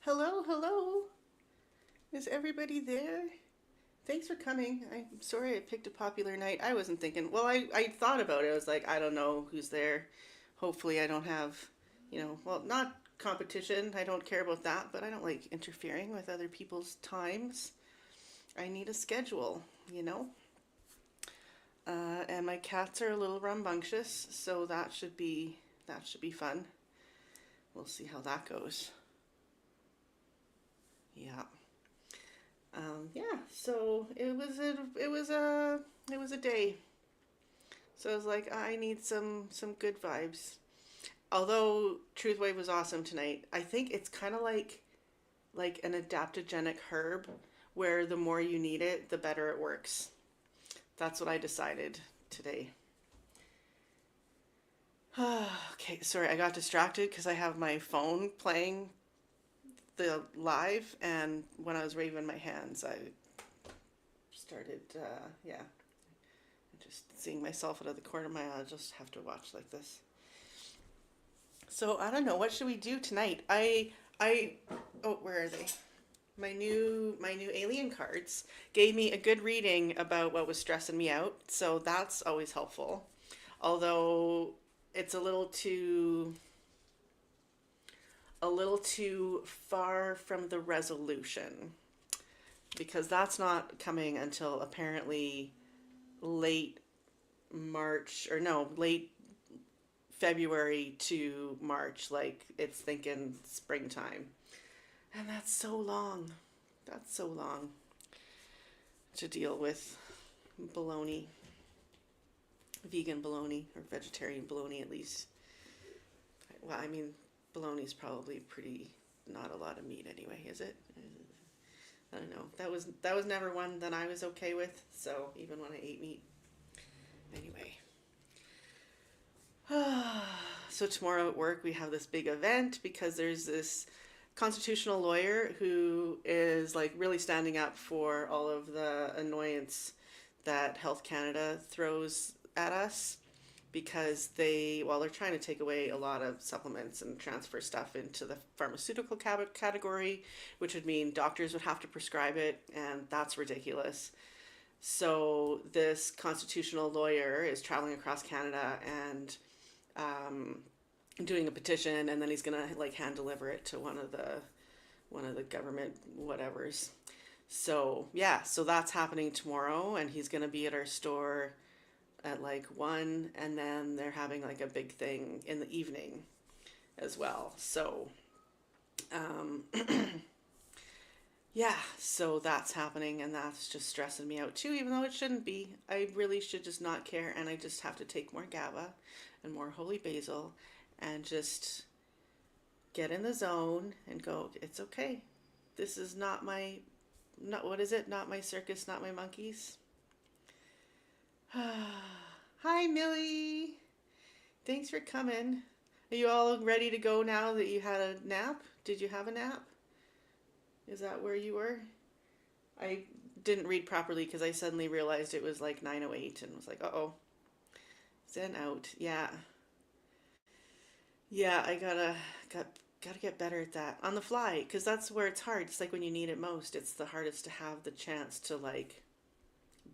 Hello, hello. Is everybody there? Thanks for coming. I'm sorry I picked a popular night. I wasn't thinking, I thought about it. I was like, I don't know who's there. Hopefully, I don't have, not competition. I don't care about that, but I don't like interfering with other people's times. I need a schedule, you know? And my cats are a little rambunctious, so that should be fun. We'll see how that goes. Yeah. Yeah, so it was a day. So I was like, I need some good vibes. Although Truthwave was awesome tonight, I think it's kind of like an adaptogenic herb, where the more you need it, the better it works. That's what I decided today. Okay, sorry, I got distracted because I have my phone playing the live, and when I was waving my hands, I started, yeah, just seeing myself out of the corner of my eye. I just have to watch like this. So I don't know. What should we do tonight? I oh, where are they? My new alien cards gave me a good reading about what was stressing me out. So that's always helpful. Although it's a little too far from the resolution, because that's not coming until apparently late March, or no, late February to March. Like, it's thinking springtime. And that's so long. That's so long to deal with bologna, vegan bologna, or vegetarian bologna at least. Well, I mean, bologna's probably pretty not a lot of meat anyway, is it? I don't know. That was never one that I was okay with. So even when I ate meat, anyway. So tomorrow at work we have this big event because there's this constitutional lawyer who is like really standing up for all of the annoyance that Health Canada throws at us, because they're trying to take away a lot of supplements and transfer stuff into the pharmaceutical category, which would mean doctors would have to prescribe it, and that's ridiculous. So this constitutional lawyer is traveling across Canada and um, doing a petition, and then he's gonna like hand deliver it to one of the government whatevers. So yeah, so that's happening tomorrow, and he's gonna be at our store at like 1, and then they're having like a big thing in the evening as well. So um, yeah, so that's happening, and that's just stressing me out too, even though it shouldn't be. I really should just not care, and I just have to take more GABA and more holy basil and just get in the zone and go, it's okay. This is not my, not, what is it? Not my circus, not my monkeys. Hi, Millie. Thanks for coming. Are you all ready to go now that you had a nap? Did you have a nap? Is that where you were? I didn't read properly because I suddenly realized it was like 9:08 and was like, uh-oh, zen out. Yeah. Yeah, gotta get better at that on the fly, because that's where it's hard. It's like when you need it most. It's the hardest to have the chance to like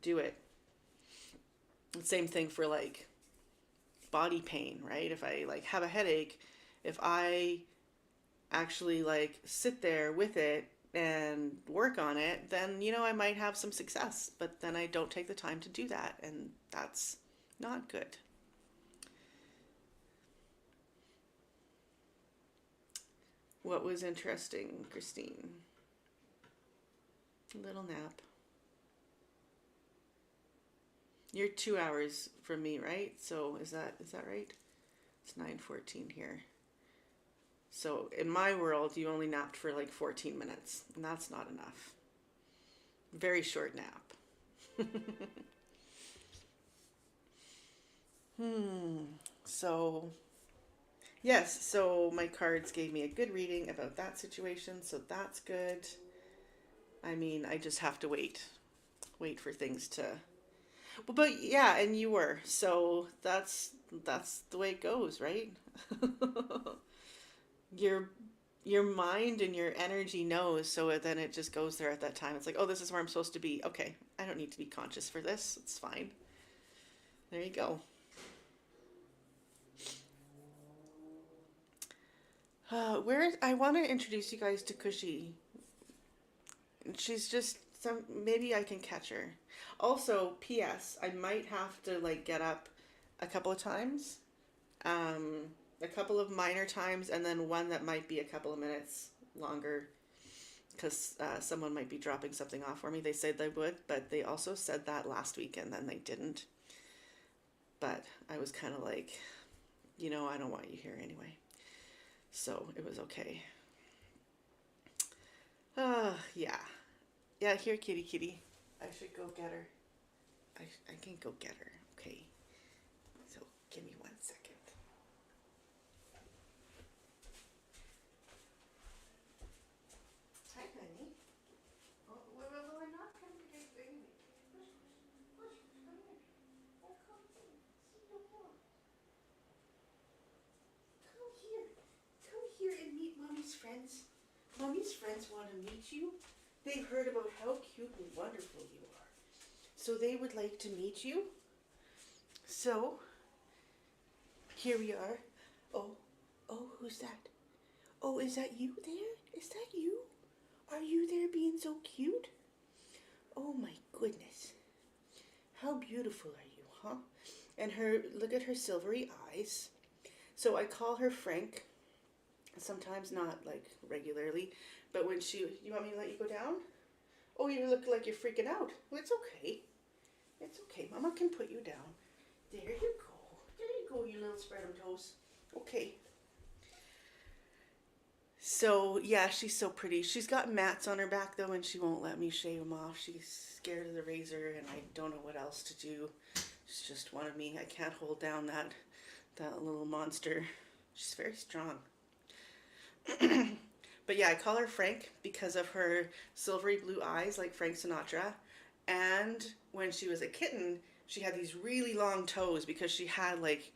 do it. Same thing for like body pain, right? If I like have a headache, if I actually like sit there with it and work on it, then I might have some success. But then I don't take the time to do that, and that's not good. What was interesting, Christine? A little nap. You're 2 hours from me, right? So is that right? It's 9:14 here. So in my world, you only napped for like 14 minutes, and that's not enough. Very short nap. Hmm. So yes, so my cards gave me a good reading about that situation, so that's good. I mean, I just have to wait for things to. Well, but yeah, and you were. So that's the way it goes, right? You're your mind and your energy knows, so then it just goes there at that time. It's like, oh, this is where I'm supposed to be. Okay, I don't need to be conscious for this. It's fine. There you go. Where I want to introduce you guys to Cushy. She's just some. Maybe I can catch her. Also, P.S. I might have to like get up a couple of times, um, a couple of minor times, and then one that might be a couple of minutes longer because someone might be dropping something off for me. They said they would, but they also said that last week and then they didn't. But I was kind of like, I don't want you here anyway. So it was okay. Yeah. Yeah, here, kitty, kitty. I should go get her. I can go get her. Okay. So give me 1 second. Hi, honey. Oh, well, I'm not coming to get you. Push, come here. Oh, come here. See no more. Come here. Come here and meet Mommy's friends. Mommy's friends want to meet you. They've heard about how cute and wonderful you are. So they would like to meet you. So, here we are. Oh, who's that? Oh, is that you there? Is that you? Are you there being so cute? Oh my goodness. How beautiful are you, huh? And look at her silvery eyes. So I call her Frank. Sometimes not like regularly, but when you want me to let you go down? Oh, you look like you're freaking out. Well, it's okay. It's okay. Mama can put you down. There you go. There you go, you little spread of toes. Okay. So, yeah, she's so pretty. She's got mats on her back, though, and she won't let me shave them off. She's scared of the razor, and I don't know what else to do. She's just one of me. I can't hold down that little monster. She's very strong. But yeah, I call her Frank because of her silvery blue eyes like Frank Sinatra. And when she was a kitten, she had these really long toes because she had like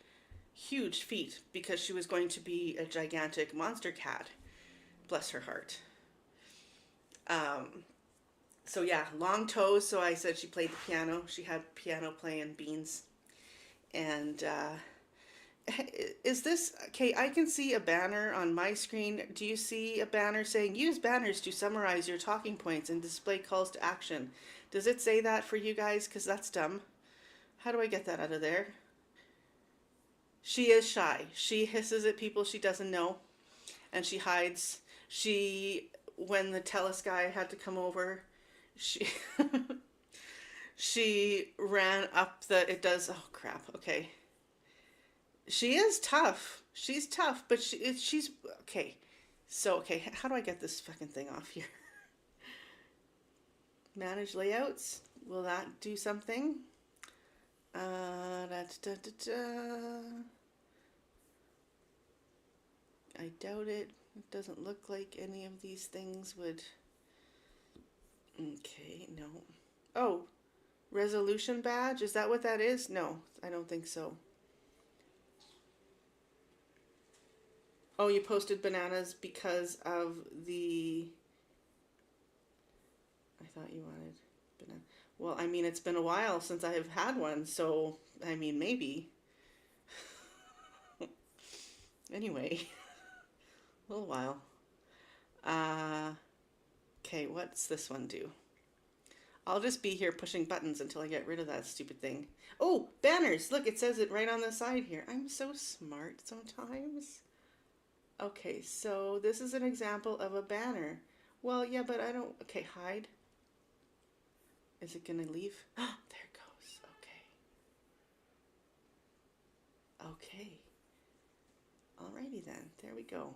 huge feet because she was going to be a gigantic monster cat. Bless her heart. So yeah, long toes. So I said she played the piano. She had piano playing beans. And is this okay? I can see a banner on my screen. Do you see a banner saying use banners to summarize your talking points and display calls to action? Does it say that for you guys? Because that's dumb. How do I get that out of there? She is shy. She hisses at people she doesn't know, and she hides. When the Telus guy had to come over, she she ran up oh crap, okay. She is tough. She's tough, but she's okay. So, okay, how do I get this fucking thing off here? Manage layouts. Will that do something? Da, da, da, da. I doubt it. It doesn't look like any of these things would. Okay, no. Oh, resolution badge? Is that what that is? No, I don't think so. Oh, you posted bananas because of the... I thought you wanted banana. Well, I mean, it's been a while since I have had one, so, I mean, maybe. Anyway, a little while. Okay, what's this one do? I'll just be here pushing buttons until I get rid of that stupid thing. Oh, banners! Look, it says it right on the side here. I'm so smart sometimes. Okay, so this is an example of a banner. Well, yeah, but I don't... Okay, hide. Is it going to leave? Oh, there it goes. Okay. Okay. Alrighty then. There we go.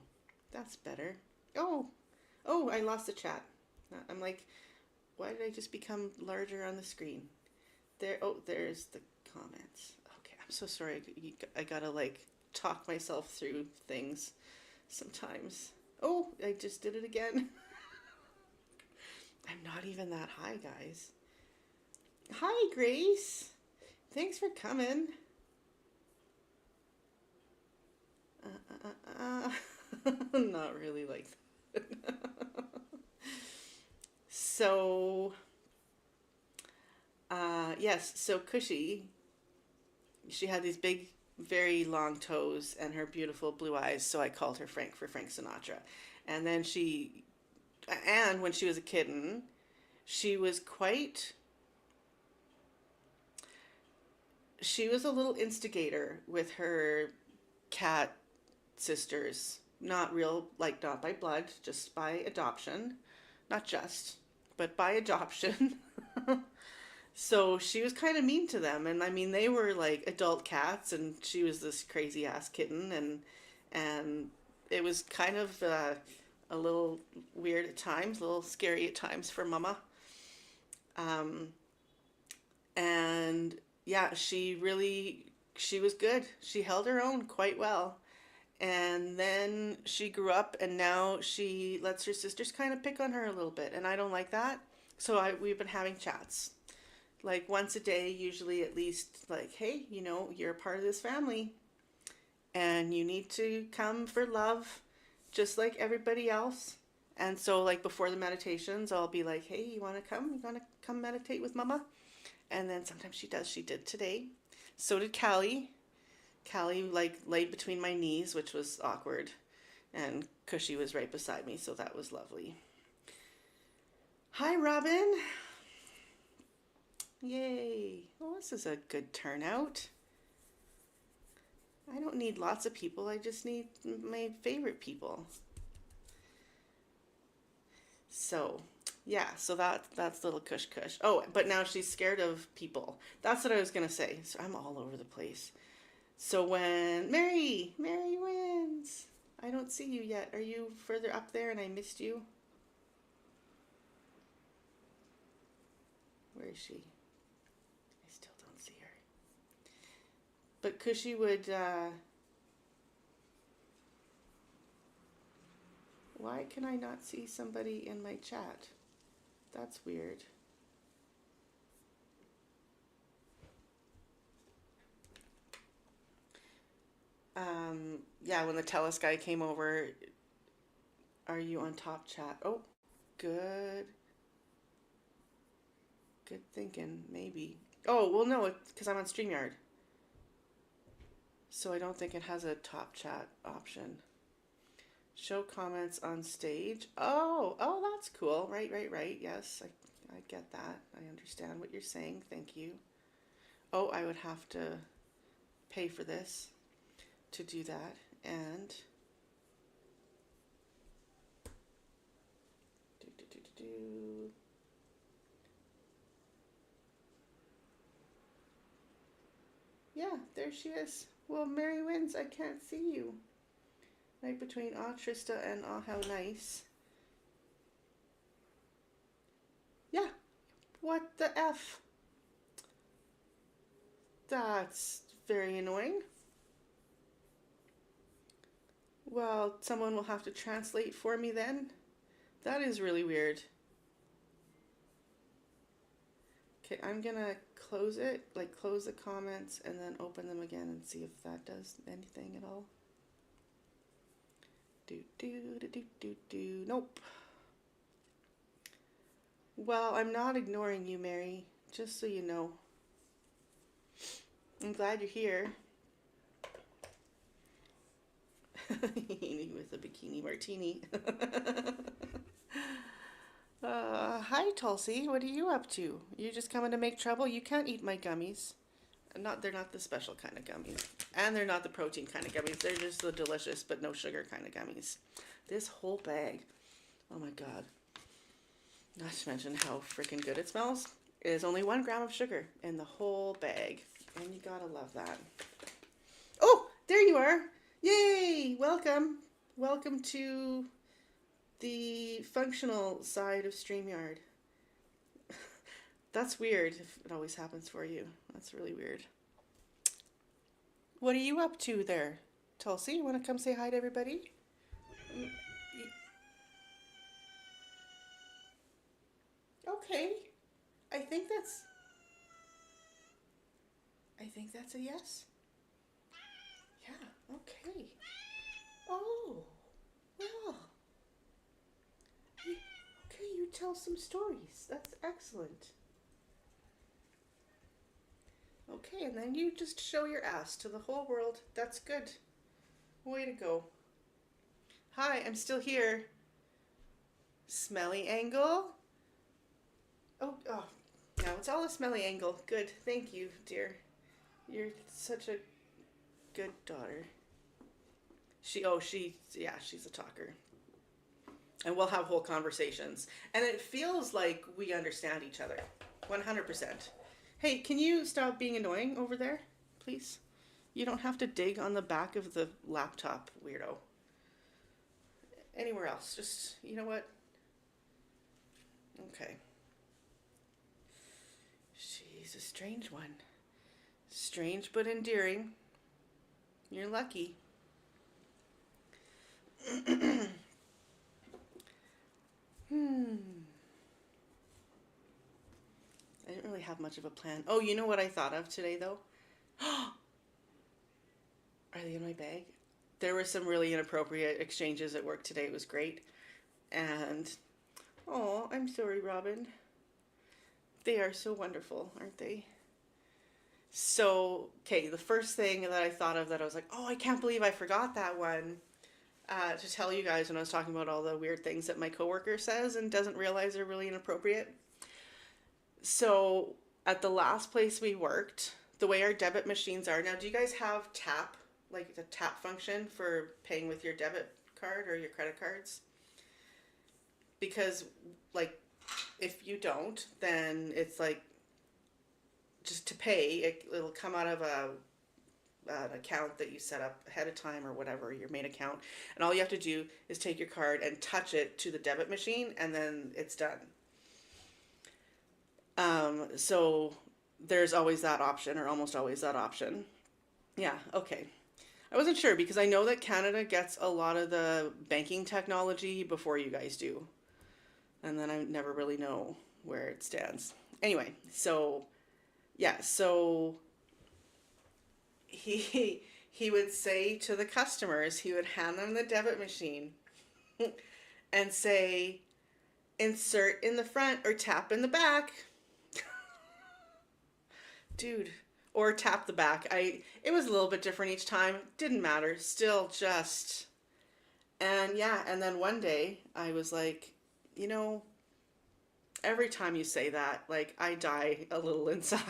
That's better. Oh! Oh, I lost the chat. I'm like, why did I just become larger on the screen? There. Oh, there's the comments. Okay, I'm so sorry. I gotta like talk myself through things sometimes. Oh, I just did it again. I'm not even that high, guys. Hi, Grace. Thanks for coming. Not really like that. So, yes, so Cushy, she had these big, very long toes and her beautiful blue eyes, so I called her Frank for Frank Sinatra. And then and when she was a kitten, she was quite, she was a little instigator with her cat sisters. Not real, like not by blood, just by adoption. Not just, but by adoption. So she was kind of mean to them, and I mean they were like adult cats, and she was this crazy ass kitten, and it was kind of a little weird at times, a little scary at times for Mama. Um, and yeah, she was good. She held her own quite well. And then she grew up, and now she lets her sisters kind of pick on her a little bit, and I don't like that. So we've been having chats like once a day, usually at least, like, hey, you're a part of this family and you need to come for love just like everybody else. And so, like, before the meditations, I'll be like, hey, you want to come? You want to come meditate with Mama? And then sometimes she does. She did today. So did Callie. Callie, like, laid between my knees, which was awkward. And Cushy was right beside me, so that was lovely. Hi, Robin. Yay. Well, this is a good turnout. I don't need lots of people. I just need my favorite people. So, yeah, so that's little Cush Cush. Oh, but now she's scared of people. That's what I was going to say. So I'm all over the place. So when Mary wins. I don't see you yet. Are you further up there and I missed you? Where is she? I still don't see her. But Cushy would, why can I not see somebody in my chat? That's weird. Yeah, when the Telus guy came over, are you on top chat? Oh, good. Good thinking, maybe. Oh, well, no, because I'm on StreamYard. So I don't think it has a top chat option. Show comments on stage. Oh, that's cool. Right. Yes, I get that. I understand what you're saying. Thank you. Oh, I would have to pay for this to do that. And do. Yeah, there she is. Well, Mary wins. I can't see you. Right between Ah Trista and Ah How Nice. Yeah. What the F? That's very annoying. Well, someone will have to translate for me then. That is really weird. Okay, I'm gonna close it, like close the comments and then open them again and see if that does anything at all. Nope. Well, I'm not ignoring you, Mary, just so you know. I'm glad you're here. With a bikini martini. Hi, Tulsi. What are you up to? You just coming to make trouble? You can't eat my gummies. They're not the special kind of gummies. And they're not the protein kind of gummies. They're just the delicious but no sugar kind of gummies. This whole bag, oh my God. Not to mention how freaking good it smells. It is only 1 gram of sugar in the whole bag. And you gotta love that. Oh, there you are. Yay! Welcome. Welcome to the functional side of StreamYard. That's weird if it always happens for you. That's really weird. What are you up to there, Tulsi? You want to come say hi to everybody? Okay. I think that's I think that's a yes. Yeah, okay. Oh, well. tell some stories. That's excellent. Okay, and then you just show your ass to the whole world. That's good. Way to go. Hi, I'm still here. Smelly angle. Oh, now it's all a smelly angle. Good. Thank you, dear. You're such a good daughter. She's a talker. And we'll have whole conversations. And it feels like we understand each other. 100%. Hey, can you stop being annoying over there, please? You don't have to dig on the back of the laptop, weirdo. Anywhere else. Just, you know what? Okay. She's a strange one. Strange but endearing. You're lucky. I didn't really have much of a plan. Oh, you know what I thought of today, though? Are they in my bag? There were some really inappropriate exchanges at work today. It was great. And, oh, I'm sorry, Robin. They are so wonderful, aren't they? So, okay, the first thing that I thought of that I was like, oh, I can't believe I forgot that one. To tell you guys when I was talking about all the weird things that my coworker says and doesn't realize are really inappropriate. So at the last place we worked, the way our debit machines are now, do you guys have tap, like the tap function for paying with your debit card or your credit cards? Because like if you don't, then it's like just to pay, it'll come out of an account that you set up ahead of time or whatever, your main account, and all you have to do is take your card and touch it to the debit machine and then it's done. So there's always that option, or almost always that option. Yeah, okay. I wasn't sure because I know that Canada gets a lot of the banking technology before you guys do, and then I never really know where it stands. Anyway, so yeah, so he would say to the customers, he would hand them the debit machine and say, insert in the front or tap in the back. Dude, or tap the back. It was a little bit different each time. Didn't matter. Still just. And yeah, and then one day I was like, you know, every time you say that, like I die a little inside.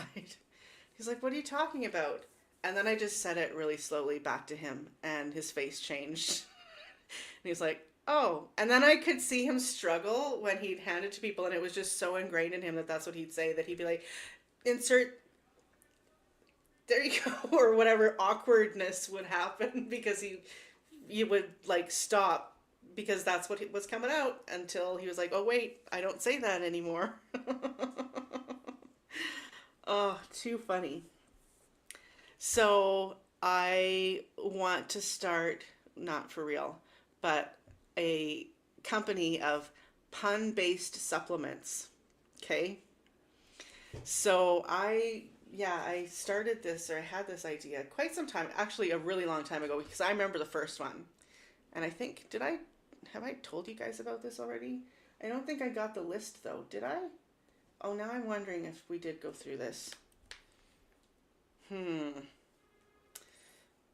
He's like, what are you talking about? And then I just said it really slowly back to him and his face changed. And he was like, oh. And then I could see him struggle when he'd hand it to people, and it was just so ingrained in him that that's what he'd say, that he'd be like, insert, there you go, or whatever awkwardness would happen because you would like stop because that's what was coming out until he was like, oh wait, I don't say that anymore. Oh, too funny. So I want to start, not for real, but a company of pun-based supplements. Okay? So I started this, or I had this idea quite some time, actually a really long time ago, because I remember the first one. And I think, have I told you guys about this already? I don't think I got the list though, did I? Oh, now I'm wondering if we did go through this.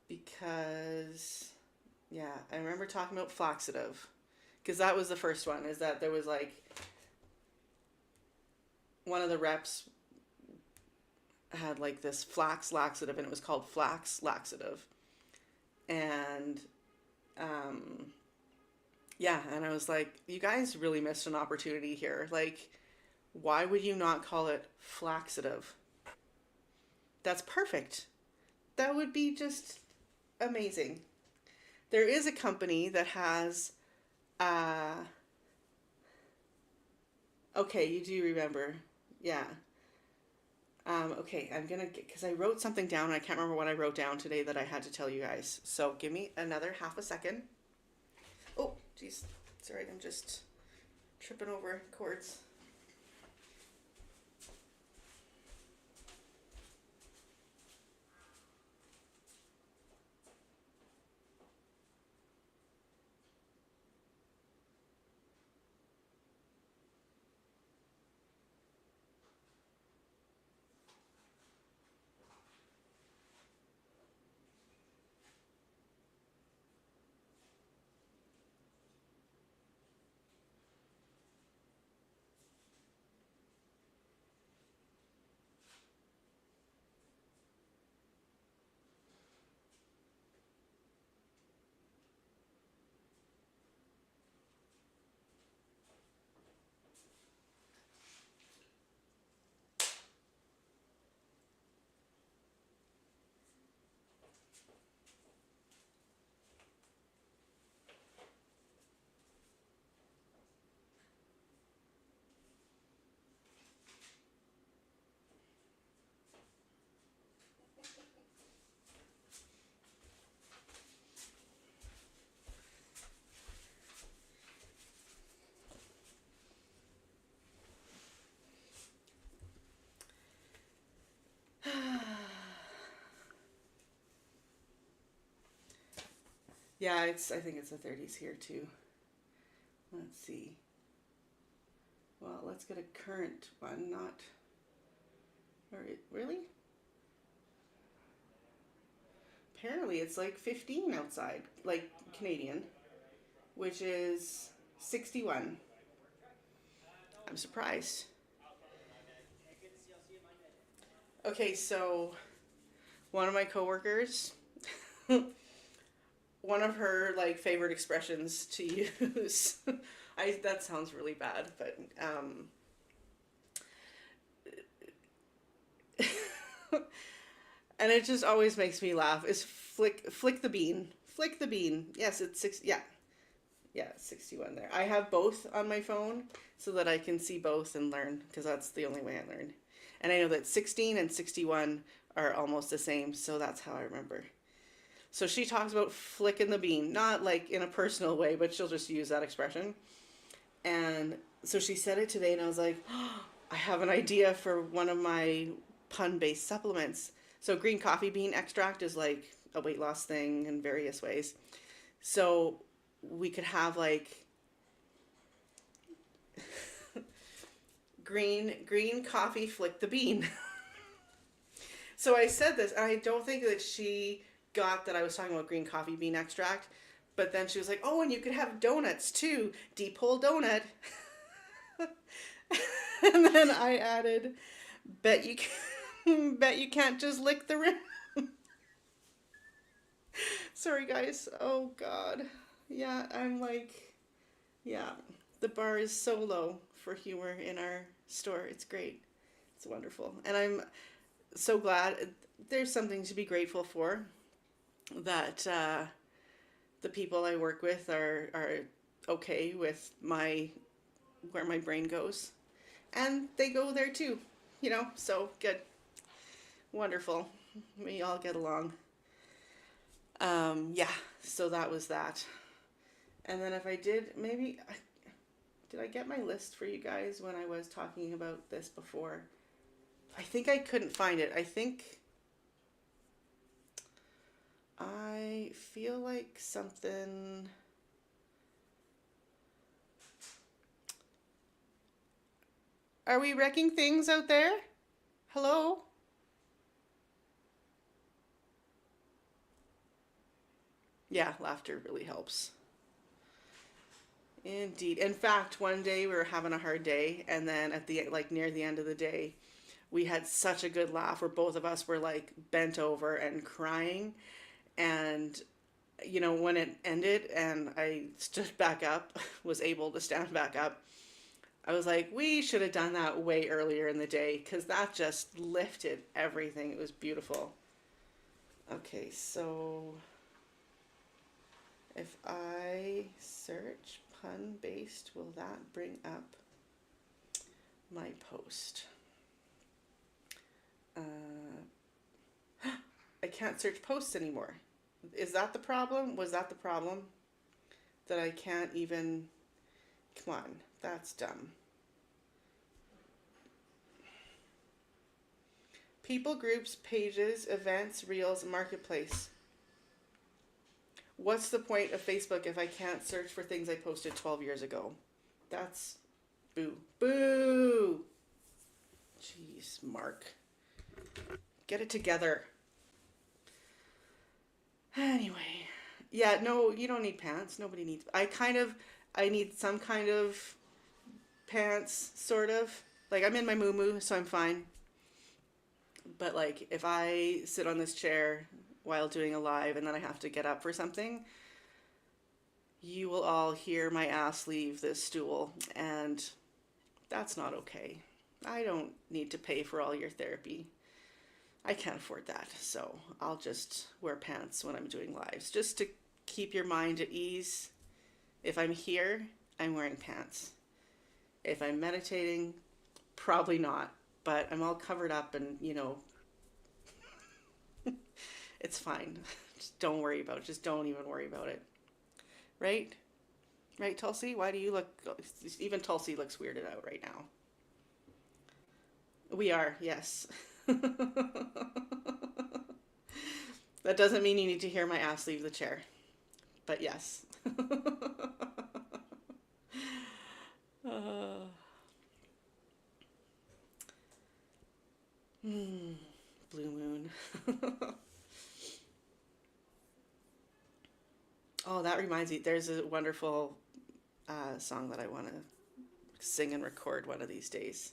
Because, yeah, I remember talking about Flaxative. Because that was the first one, is that there was like, one of the reps had like this flax laxative, and it was called Flax Laxative. And, yeah, and I was like, you guys really missed an opportunity here. Like, why would you not call it Flaxative? That's perfect. That would be just amazing. There is a company that has, okay, you do remember. Yeah. Okay, I'm gonna get, because I wrote something down and I can't remember what I wrote down today that I had to tell you guys. So give me another half a second. Oh, geez. Sorry, I'm just tripping over cords. Yeah, I think it's the 30s here too. Let's see. Well, let's get a current one, not. Or really? Apparently, it's like 15 outside, like Canadian, which is 61. I'm surprised. Okay, so one of my coworkers, one of her like favorite expressions to use. I that sounds really bad, but and it just always makes me laugh. Is flick the bean, flick the bean. Yes, it's six. Yeah, yeah, 61 there. I have both on my phone so that I can see both and learn because that's the only way I learn. And I know that 16 and 61 are almost the same, so that's how I remember. So she talks about flicking the bean, not like in a personal way, but she'll just use that expression. And so she said it today, and I was like, oh, I have an idea for one of my pun based supplements. So, green coffee bean extract is like a weight loss thing in various ways. So, we could have like green coffee flick the bean. So I said this, and I don't think that she got that I was talking about green coffee bean extract. But then she was like, "Oh, and you could have donuts too, deep hole donut." And then I added, "Bet you can, bet you can't just lick the rim." Sorry, guys. Oh God. Yeah, I'm like, yeah. The bar is so low for humor in our store. It's great. It's wonderful, and I'm so glad. There's something to be grateful for that the people I work with are okay with my where my brain goes, and they go there too. So good, wonderful. We all get along. Yeah. So that was that. And then if I did, did I get my list for you guys when I was talking about this before? I think I couldn't find it. I think I feel like something. Are we wrecking things out there? Hello? Yeah, laughter really helps. Indeed. In fact, one day we were having a hard day, and then at the like near the end of the day, we had such a good laugh where both of us were like bent over and crying. And when it ended and I stood back up, was able to stand back up, I was like, we should have done that way earlier in the day because that just lifted everything. It was beautiful. Okay, so if I search pun based, will that bring up my post? I can't search posts anymore. Is that the problem? Was that the problem? That I can't even. Come on, that's dumb. People, groups, pages, events, reels, marketplace. What's the point of Facebook if I can't search for things I posted 12 years ago? That's boo. Boo! Jeez, Mark. Get it together. Anyway. Yeah, no, you don't need pants. Nobody needs. I need some kind of pants, sort of. Like, I'm in my moo so I'm fine. But, like, if I sit on this chair while doing a live and then I have to get up for something, you will all hear my ass leave this stool, and that's not okay. I don't need to pay for all your therapy. I can't afford that, so I'll just wear pants when I'm doing lives, just to keep your mind at ease. If I'm here, I'm wearing pants. If I'm meditating, probably not, but I'm all covered up and, it's fine. Just don't worry about it. Just don't even worry about it. Right? Right, Tulsi? Why do you look... Even Tulsi looks weirded out right now. We are, yes. That doesn't mean you need to hear my ass leave the chair. but yes. uh, hmm, Blue Moon. Oh, that reminds me. There's a wonderful song that I want to sing and record one of these days.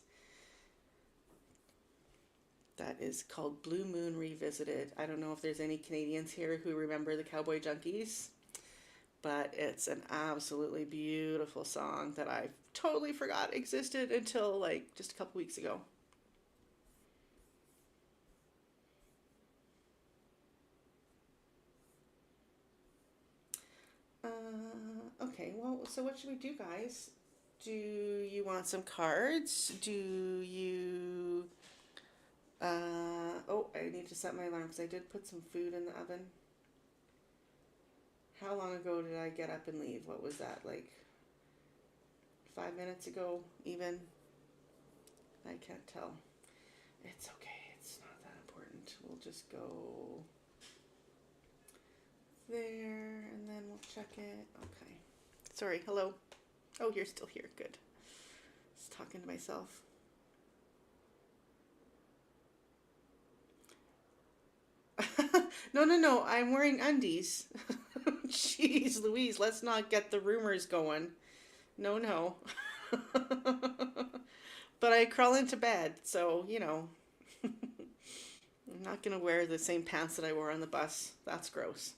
That is called Blue Moon Revisited. I don't know if there's any Canadians here who remember the Cowboy Junkies, but it's an absolutely beautiful song that I totally forgot existed until like just a couple weeks ago. Okay, well, so what should we do, guys? Do you want some cards? Do you. Oh, I need to set my alarm because I did put some food in the oven. How long ago did I get up and leave? What was that, like 5 minutes ago, even? I can't tell. It's okay, it's not that important. We'll just go there and then we'll check it. Okay. Sorry, hello. Oh, you're still here. Good. Just talking to myself. No, no, no. I'm wearing undies. Jeez Louise, let's not get the rumors going. No, no. But I crawl into bed, so, I'm not going to wear the same pants that I wore on the bus. That's gross.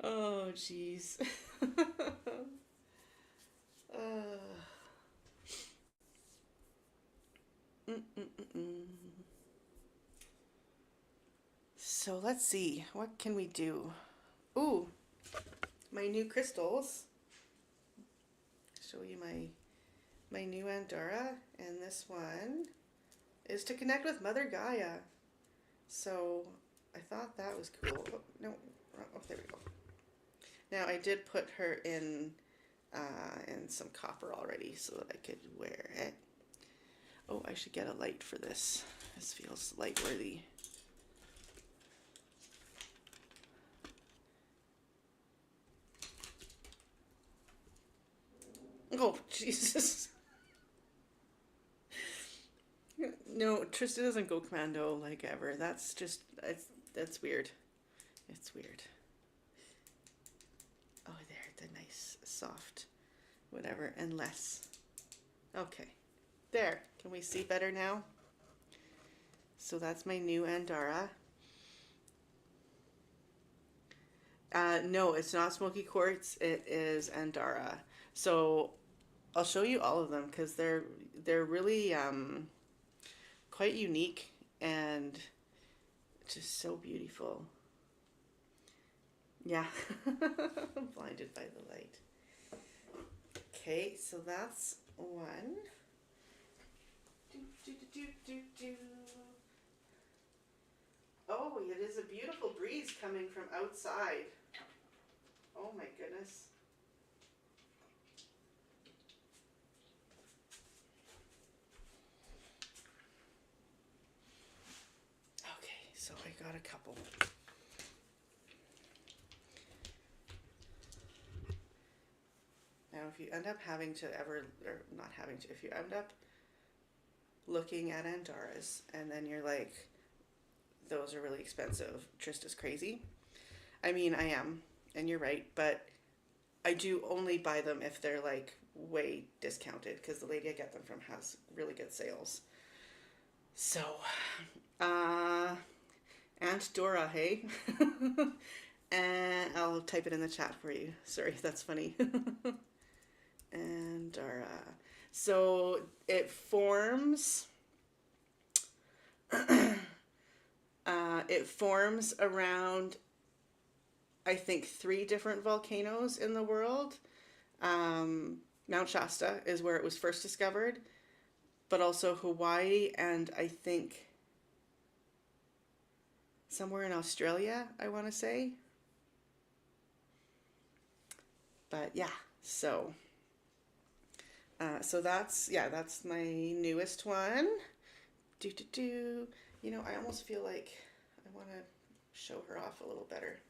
Oh, jeez. uh, so let's see. What can we do? Ooh, my new crystals. Show you my new Andorra, and this one is to connect with Mother Gaia. So I thought that was cool. Oh, no, oh, there we go. Now I did put her in some copper already so that I could wear it. Oh, I should get a light for this. This feels light worthy. Oh, Jesus. No, Trista doesn't go commando like ever. That's weird. It's weird. Oh, there, the nice, soft, whatever, and less. Okay, there. Can we see better now? So that's my new Andorra. No, it's not smoky quartz. It is Andorra. So I'll show you all of them because they're really quite unique and just so beautiful. Yeah, I'm blinded by the light. Okay, so that's one. Do, do, do, do, do. Oh, it is a beautiful breeze coming from outside. Oh my goodness. Okay, so I got a couple. Now, if you end up having to ever, or not having to, if you end up looking at Andorras and then you're like, those are really expensive, Trista's crazy. I mean, I am, and you're right, but I do only buy them if they're like way discounted because the lady I get them from has really good sales. So, uh, Aunt Dora, hey? And I'll type it in the chat for you. Sorry, that's funny. And so it forms. It forms around, I think, 3 different volcanoes in the world. Mount Shasta is where it was first discovered, but also Hawaii and I think somewhere in Australia, I want to say. But yeah, so that's my newest one. Do do do. I almost feel like I want to show her off a little better.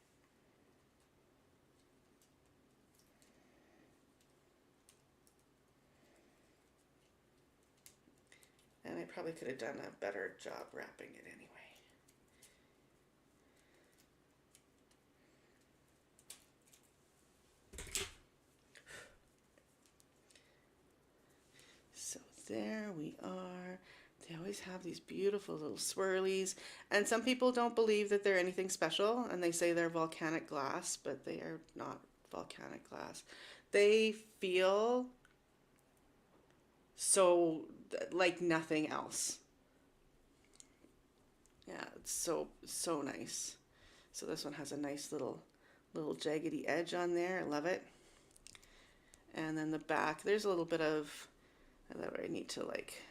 And I probably could have done a better job wrapping it anyway. So there we are. They always have these beautiful little swirlies. And some people don't believe that they're anything special, and they say they're volcanic glass, but they are not volcanic glass. They feel so like nothing else. Yeah, it's so nice. So this one has a nice little jaggedy edge on there. I love it. And then the back, there's a little bit of that I need to like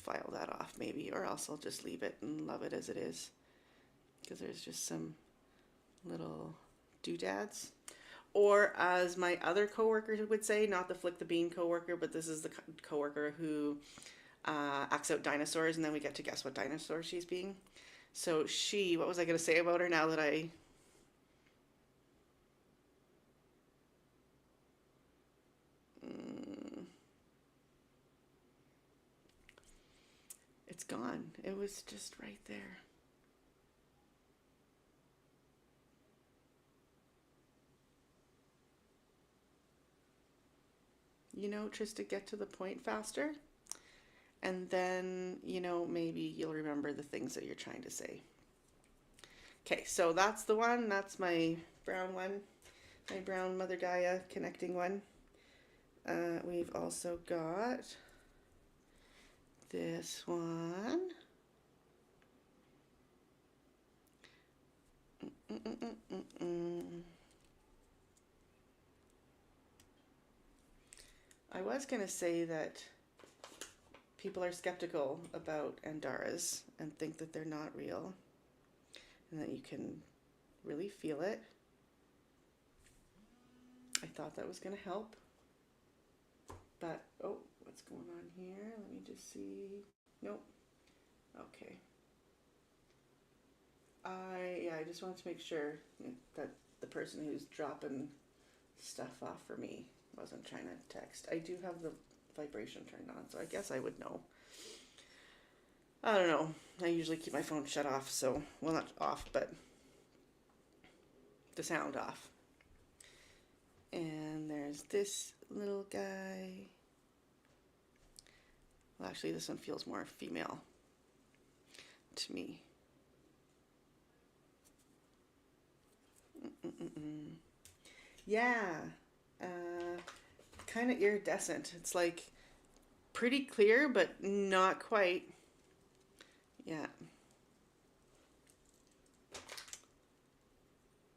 file that off maybe, or else I'll just leave it and love it as it is, because there's just some little doodads. Or as my other coworker would say, not the Flick the Bean coworker, but this is the coworker who acts out dinosaurs, and then we get to guess what dinosaur she's being. So she, what was I going to say about her now that I... It's gone. It was just right there. You know, just to get to the point faster. And then, you know, maybe you'll remember the things that you're trying to say. Okay, so that's the one. That's my brown one. My brown Mother Gaia connecting one. We've also got this one. I was going to say that people are skeptical about Andaras and think that they're not real, and that you can really feel it. I thought that was going to help. But, oh, what's going on here? Let me just see. Nope. Okay. I just wanted to make sure that the person who's dropping stuff off for me wasn't trying to text. I do have the vibration turned on, so I guess I would know. I don't know. I usually keep my phone shut off, so, well, not off, but the sound off. And there's this little guy. Well, actually, this one feels more female to me. Yeah, kind of iridescent. It's like pretty clear, but not quite. Yeah.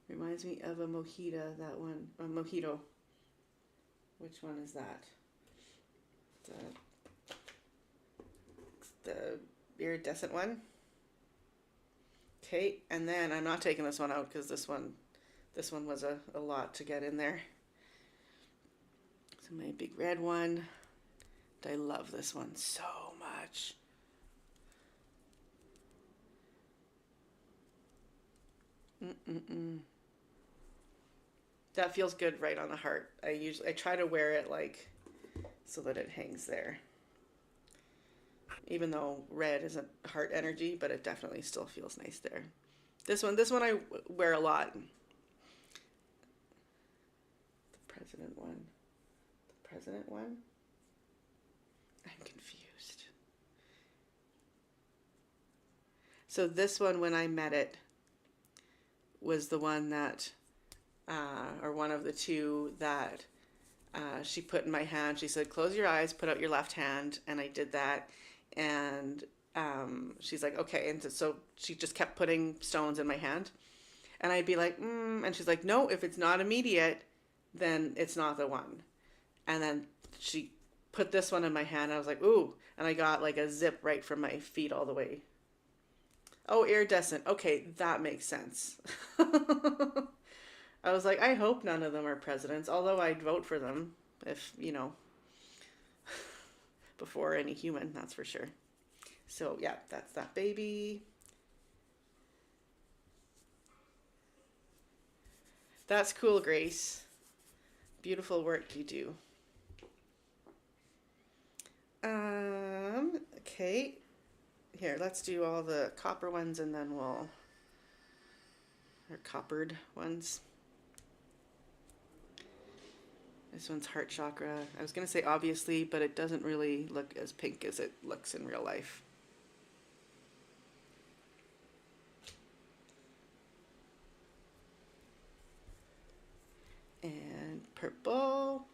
Reminds me of a mojita, that one. A mojito. Which one is that? The iridescent one. Okay, and then I'm not taking this one out because this one was a lot to get in there. So my big red one. I love this one so much. That feels good right on the heart. I try to wear it like so that it hangs there. Even though red isn't heart energy, but it definitely still feels nice there. This one I wear a lot. The president one. The president one? I'm confused. So this one, when I met it, was the one that, or one of the two that she put in my hand. She said, close your eyes, put out your left hand. And I did that. And she's like, okay. And so she just kept putting stones in my hand. And I'd be like, and she's like, no, if it's not immediate, then it's not the one. And then she put this one in my hand. And I was like, ooh. And I got like a zip right from my feet all the way. Oh, iridescent. Okay, that makes sense. I was like, I hope none of them are presidents, although I'd vote for them if, you know, before any human, that's for sure. So, yeah, that's that baby. That's cool, Grace. Beautiful work you do. Okay. Here, let's do all the copper ones and then we'll, or coppered ones. This one's heart chakra. I was going to say obviously, but it doesn't really look as pink as it looks in real life. And purple.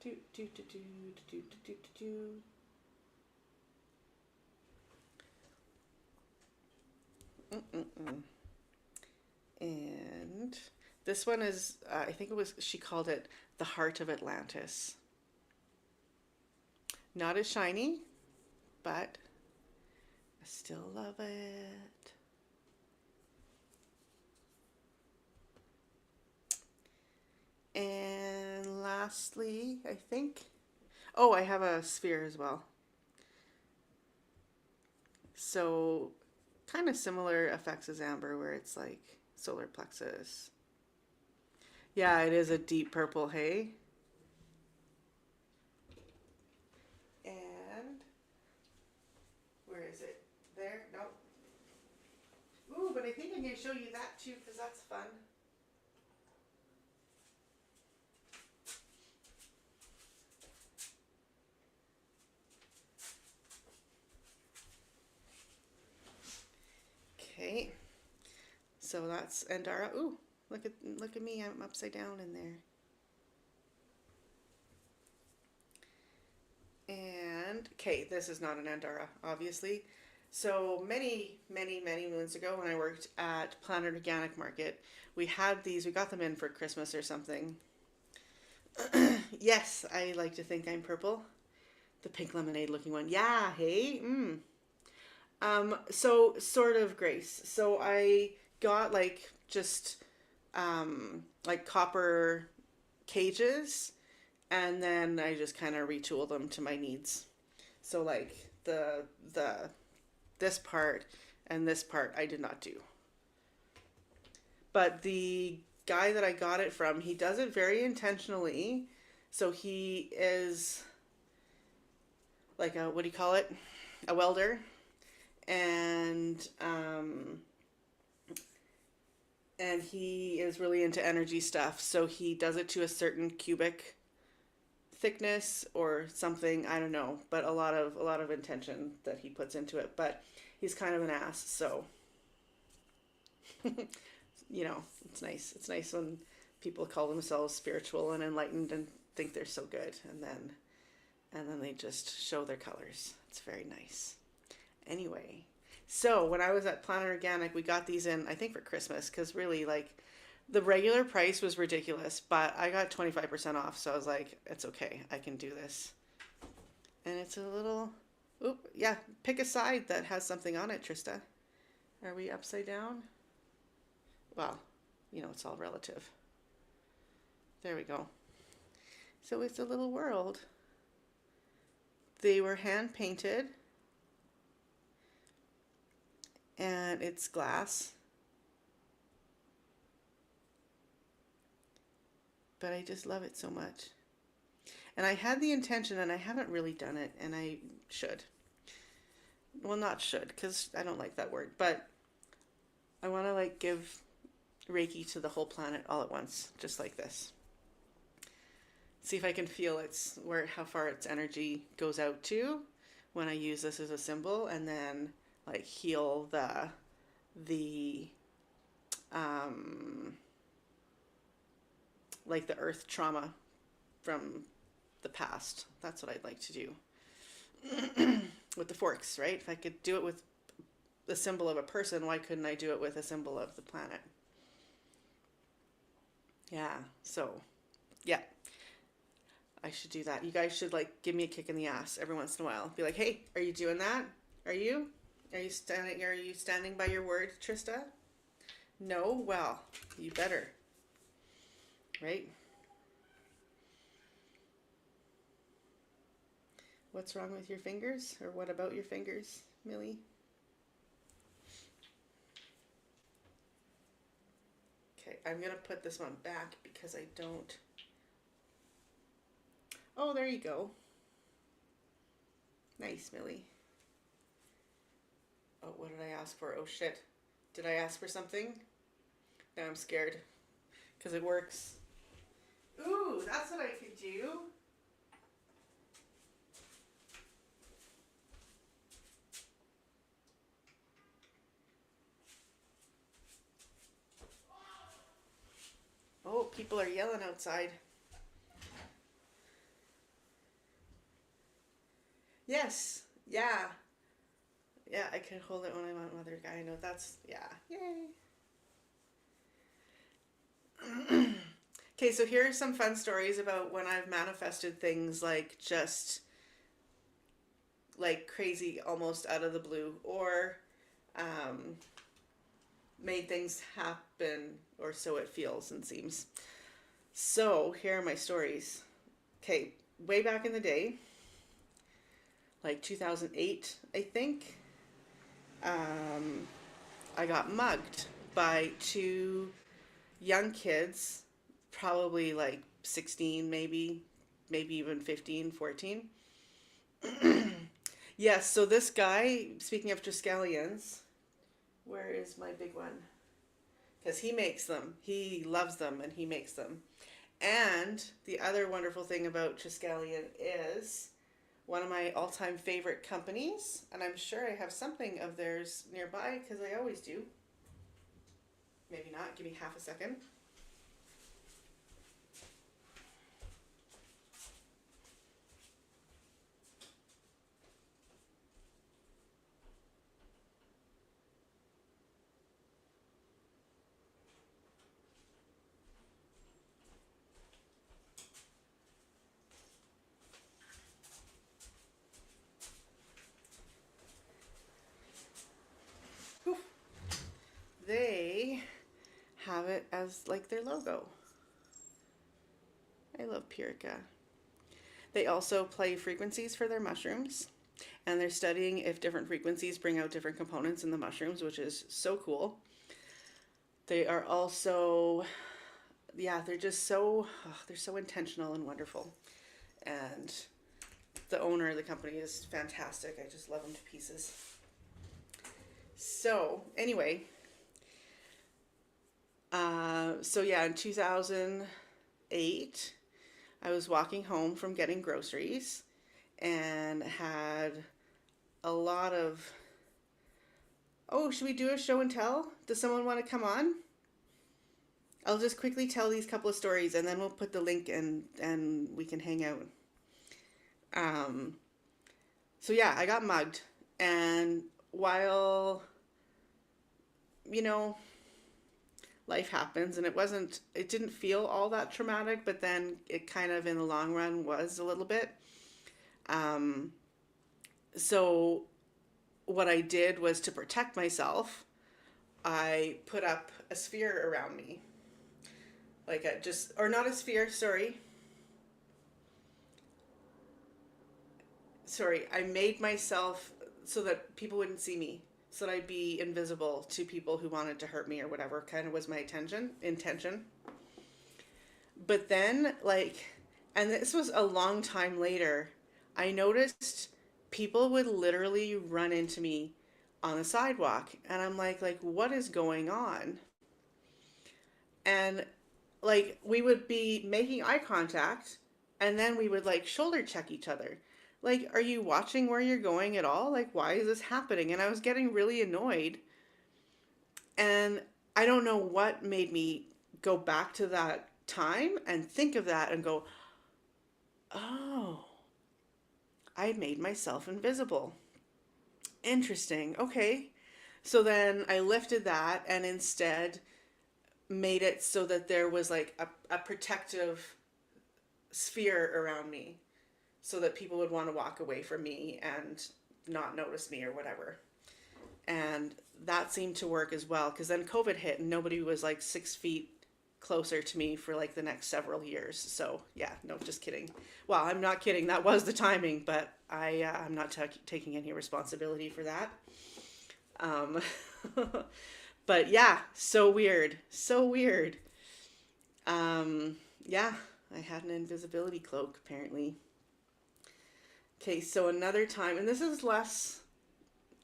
Do, do, do, do, do, do, do, do. Mm-mm-mm. And this one is, I think it was, she called it the Heart of Atlantis. Not as shiny, but I still love it. And lastly, I think, oh, I have a sphere as well. So kind of similar effects as amber where it's like solar plexus. Yeah, it is a deep purple, hey? And where is it? There? Nope. Ooh, but I think I'm going to show you that too because that's fun. Okay. So that's Andara. Ooh, look at me. I'm upside down in there. And okay, this is not an Andara, obviously. So many moons ago when I worked at Planet Organic Market, we had these, we got them in for Christmas or something. Yes, I like to think I'm purple. The pink lemonade looking one. Yeah, hey. So sort of, Grace. So I got like just like copper cages and then I just kind of retool them to my needs. So like the this part and this part I did not do. But the guy that I got it from, he does it very intentionally. So he is like a, what do you call it? A welder. And he is really into energy stuff. So he does it to a certain cubic thickness or something, I don't know, but a lot of intention that he puts into it. But he's kind of an ass, so you know, it's nice. It's nice when people call themselves spiritual and enlightened and think they're so good and then they just show their colors. It's very nice. Anyway, so when I was at Planet Organic, we got these in, I think for Christmas, because really, like, the regular price was ridiculous, but I got 25% off, so I was like, it's okay, I can do this. And it's a little, oop, yeah, pick a side that has something on it, Trista. Are we upside down? Well, you know, it's all relative. There we go. So it's a little world. They were hand painted. And it's glass. But I just love it so much. And I had the intention, and I haven't really done it, and I should. Well, not should, because I don't like that word, but I want to like give Reiki to the whole planet all at once, just like this. See if I can feel how far its energy goes out to when I use this as a symbol, and then like heal the like the earth trauma from the past. That's what I'd like to do with the forks, right? If I could do it with the symbol of a person, why couldn't I do it with a symbol of the planet? Yeah, so yeah, I should do that. You guys should like give me a kick in the ass every once in a while. Be like, hey, are you doing that? Are you? Are you standing by your word, Trista? No? Well, you better. Right? What's wrong with your fingers? Or what about your fingers, Millie? I'm gonna put this one back because I don't. Oh, there you go. Nice, Millie. Oh, what did I ask for? Oh shit. Did I ask for something? Now I'm scared. Because it works. Ooh, that's what I could do. Oh, people are yelling outside. Yes. Yeah. Yeah, I could hold it when I'm on Mother Guy. I know that's, yeah. Yay. Okay, so here are some fun stories about when I've manifested things like just like crazy, almost out of the blue, or um, made things happen, or so it feels and seems. So here are my stories. Okay, way back in the day, like 2008, I think, um, I got mugged by two young kids, probably like 16, maybe even 15, 14. Yes, so this guy, speaking of Triskelions, where is my big one? Because he makes them. He loves them and he makes them. And the other wonderful thing about Triskelion is one of my all time favorite companies. And I'm sure I have something of theirs nearby because I always do. Maybe not. Give me half a second. Whew. They have it as like their logo. I love Purica. They also play frequencies for their mushrooms, and they're studying if different frequencies bring out different components in the mushrooms, which is so cool. They are also, yeah, they're just so, they're so intentional and wonderful. And the owner of the company is fantastic. I just love him to pieces. So, anyway, so yeah, in 2008, I was walking home from getting groceries and had a lot of. Oh, should we do a show and tell? Does someone want to come on? I'll just quickly tell these couple of stories and then we'll put the link in and we can hang out. Um, so yeah, I got mugged. And while, you know, life happens and it didn't feel all that traumatic, but then it kind of in the long run was a little bit. Um, so what I did was to protect myself, I put up a sphere around me. Like a just, or not a sphere, sorry. Sorry, I made myself so that people wouldn't see me. So that I'd be invisible to people who wanted to hurt me or whatever kind of was my intention. But then, like, and this was a long time later, I noticed people would literally run into me on the sidewalk. And I'm like, what is going on? And like, we would be making eye contact and then we would like shoulder check each other. Like, are you watching where you're going at all? Like, why is this happening? And I was getting really annoyed. And I don't know what made me go back to that time and think of that and go, oh, I made myself invisible. Interesting. Okay. So then I lifted that and instead made it so that there was like a protective sphere around me so that people would want to walk away from me and not notice me or whatever. And that seemed to work as well because then COVID hit and nobody was like 6 feet closer to me for like the next several years. So yeah, no, just kidding. Well, I'm not kidding. That was the timing, but I'm not taking any responsibility for that. Um, but yeah, so weird, so weird. Yeah, I had an invisibility cloak apparently. Okay, so another time, and this is less,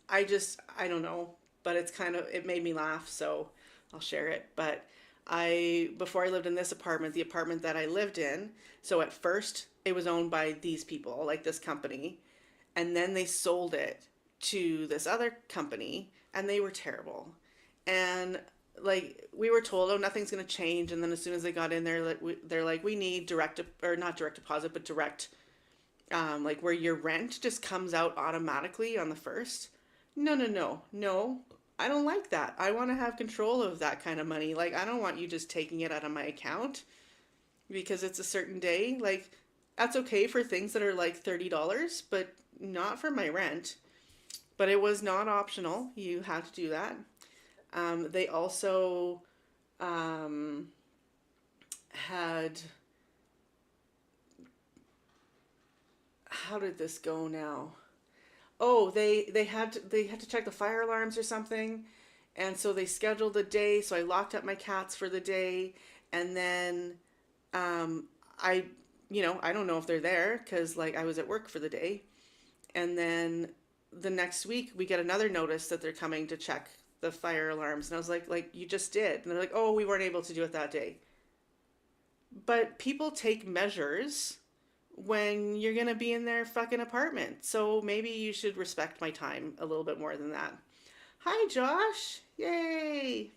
I don't know, but it made me laugh, so I'll share it. But before I lived in this apartment, the apartment that I lived in, so at first it was owned by these people, like this company, and then they sold it to this other company, and they were terrible. And like we were told, oh, nothing's going to change. And then as soon as they got in there, they're like, we need or not direct deposit, but direct, like where your rent just comes out automatically on the first. No, no, no, no. I don't like that. I want to have control of that kind of money. Like, I don't want you just taking it out of my account because it's a certain day. Like, that's okay for things that are like $30, but not for my rent. But it was not optional. You had to do that. They also um, had, how did this go now? Oh, they had to check the fire alarms or something, and so they scheduled a day. So I locked up my cats for the day, and then I, I don't know if they're there because like I was at work for the day, and then the next week we get another notice that they're coming to check the fire alarms, and I was like you just did, and they're like, oh, we weren't able to do it that day. But people take measures when you're gonna be in their fucking apartment. So maybe you should respect my time a little bit more than that. Hi, Josh. Yay.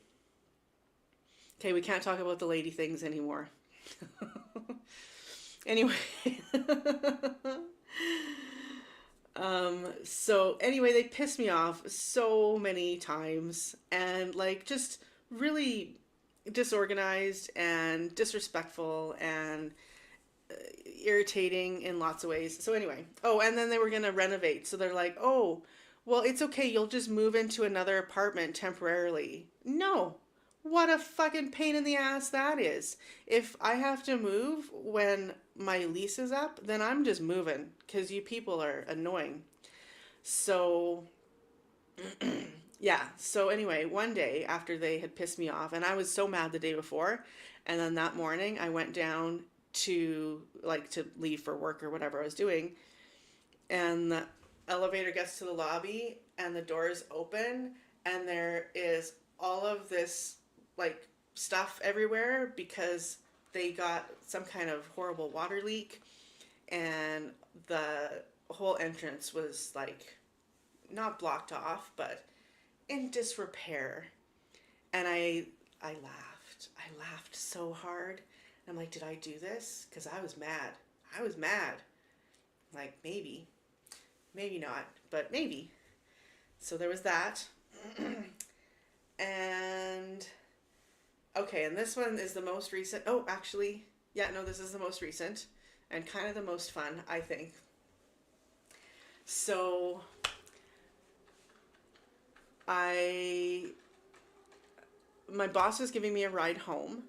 Okay, we can't talk about the lady things anymore. Anyway. So anyway, they pissed me off so many times and like just really disorganized and disrespectful and irritating in lots of ways. So anyway, oh, and then they were gonna renovate. So they're like, oh, well, it's okay. You'll just move into another apartment temporarily. No, what a fucking pain in the ass that is. If I have to move when my lease is up, then I'm just moving because you people are annoying. So yeah. So anyway, one day after they had pissed me off, and I was so mad the day before, and then that morning I went down to leave for work or whatever I was doing, and the elevator gets to the lobby and the doors open and there is all of this like stuff everywhere because they got some kind of horrible water leak and the whole entrance was like not blocked off but in disrepair. And I laughed. I laughed so hard. I'm like, did I do this? Because I was mad. I was mad. Like, maybe. Maybe not, but maybe. So there was that. And, okay, and this one is the most recent. Oh, actually, yeah, no, this is the most recent and kind of the most fun, I think. So I, my boss was giving me a ride home.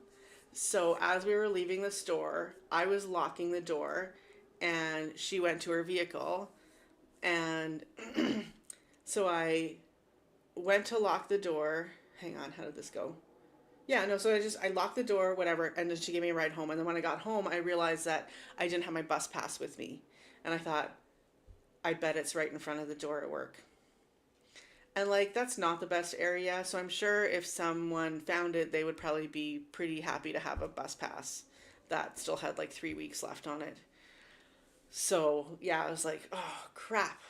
So as we were leaving the store, I was locking the door and she went to her vehicle. And so I went to lock the door. Hang on, how did this go? Yeah, no, so I locked the door, whatever, and then she gave me a ride home. And then when I got home, I realized that I didn't have my bus pass with me. And I thought, I bet it's right in front of the door at work. And like that's not the best area, so I'm sure if someone found it, they would probably be pretty happy to have a bus pass that still had like 3 weeks left on it. So yeah, I was like, oh crap.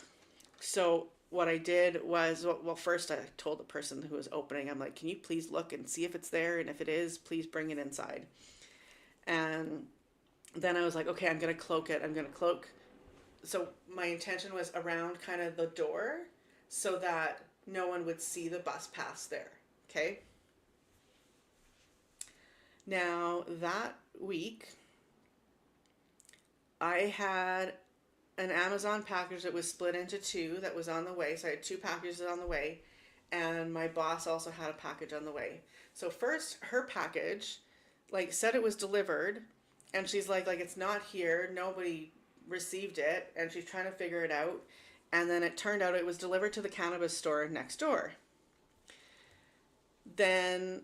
So what I did was, well, first I told the person who was opening, I'm like, can you please look and see if it's there, and if it is, please bring it inside. And then I was like, okay, I'm gonna cloak it. I'm gonna cloak. So my intention was around kind of the door, so that no one would see the bus pass there. Okay. Now that week, I had an Amazon package that was split into two that was on the way. So I had two packages on the way, and my boss also had a package on the way. So first, her package, like said it was delivered, and she's like it's not here. Nobody received it, and she's trying to figure it out. And then it turned out it was delivered to the cannabis store next door. Then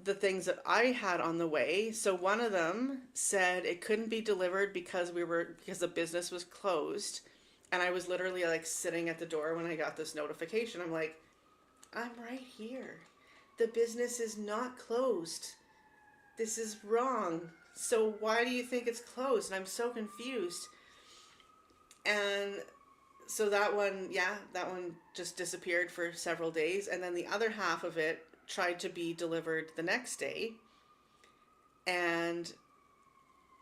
the things that I had on the way. So one of them said it couldn't be delivered because the business was closed. And I was literally like sitting at the door when I got this notification. I'm like, I'm right here. The business is not closed. This is wrong. So why do you think it's closed? And I'm so confused. And so that one just disappeared for several days. And then the other half of it tried to be delivered the next day. And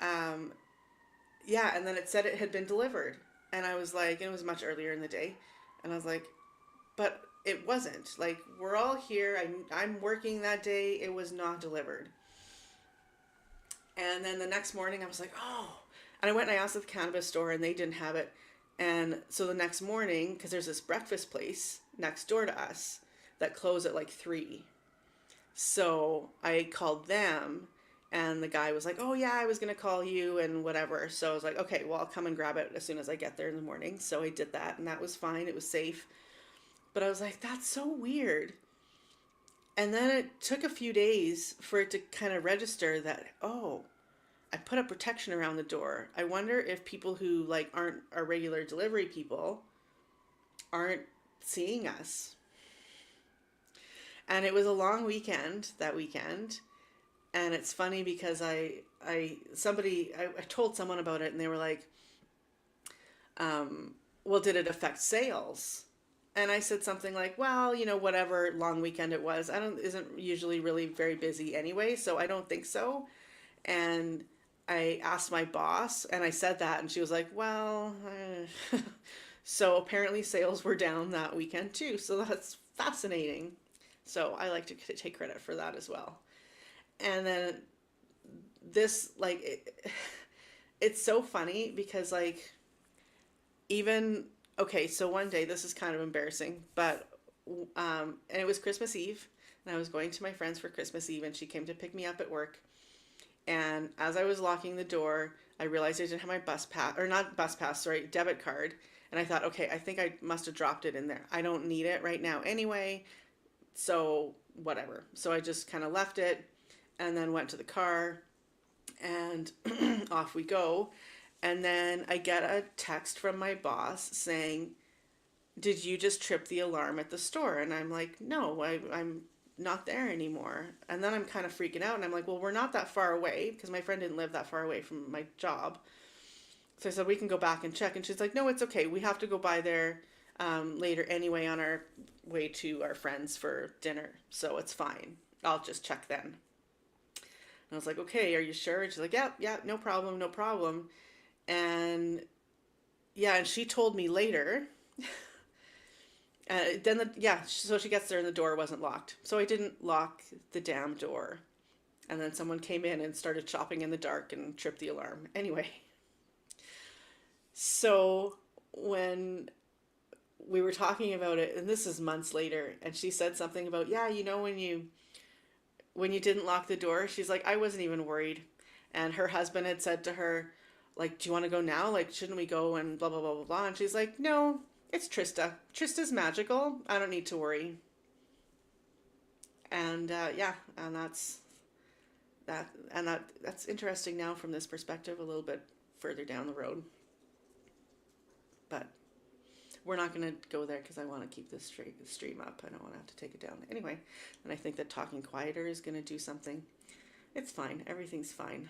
and then it said it had been delivered. And I was like, and it was much earlier in the day. And I was like, but it wasn't. Like, we're all here. I'm working that day. It was not delivered. And then the next morning I was like, oh. And I went and I asked at the cannabis store and they didn't have it. And so the next morning, because there's this breakfast place next door to us that closed at like 3. So I called them and the guy was like, oh yeah, I was going to call you and whatever. So I was like, okay, well, I'll come and grab it as soon as I get there in the morning. So I did that and that was fine. It was safe. But I was like, that's so weird. And then it took a few days for it to kind of register that, oh, I put up protection around the door. I wonder if people who like aren't our regular delivery people aren't seeing us. And it was a long weekend that weekend. And it's funny because I told someone about it and they were like, well, did it affect sales? And I said something like, well, whatever long weekend it was, isn't usually really very busy anyway, so I don't think so. And I asked my boss and I said that and she was like, well, so apparently sales were down that weekend too. So that's fascinating. So I like to take credit for that as well. And then this, it's so funny because even, okay, so one day, this is kind of embarrassing, but, and it was Christmas Eve and I was going to my friend's for Christmas Eve and she came to pick me up at work. And as I was locking the door, I realized I didn't have my debit card. And I thought, okay, I think I must have dropped it in there. I don't need it right now anyway. So whatever. So I just kind of left it and then went to the car and off we go. And then I get a text from my boss saying, did you just trip the alarm at the store? And I'm like, no, I'm not there anymore. And then I'm kind of freaking out and I'm like, well, we're not that far away because my friend didn't live that far away from my job. So I said, we can go back and check. And she's like, no, it's okay. We have to go by there later anyway on our way to our friends for dinner. So it's fine. I'll just check then. And I was like, okay, are you sure? And she's like, yeah, no problem, no problem. And yeah, and she told me later. So she gets there and the door wasn't locked. So I didn't lock the damn door. And then someone came in and started shopping in the dark and tripped the alarm. Anyway. So when we were talking about it, and this is months later, and she said something about, yeah, when you didn't lock the door, she's like, I wasn't even worried. And her husband had said to her, like, do you want to go now? Like, shouldn't we go and blah, blah, blah, blah, blah. And she's like, no, it's Trista. Trista's magical. I don't need to worry. And and that's interesting now from this perspective a little bit further down the road. But we're not going to go there because I want to keep this stream up. I don't want to have to take it down. Anyway, and I think that talking quieter is going to do something. It's fine. Everything's fine.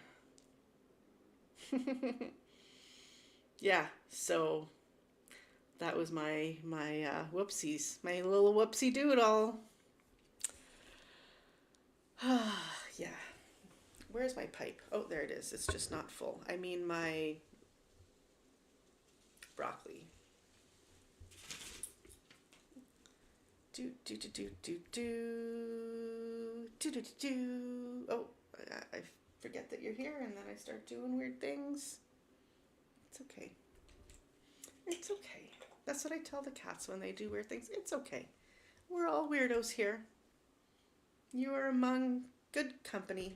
Yeah, so that was my whoopsies. My little whoopsie doodle. Yeah. Where's my pipe? Oh, there it is. It's just not full. I mean my broccoli. Oh, I forget that you're here and then I start doing weird things. It's okay. It's okay. That's what I tell the cats when they do weird things. It's okay. We're all weirdos here. You are among good company.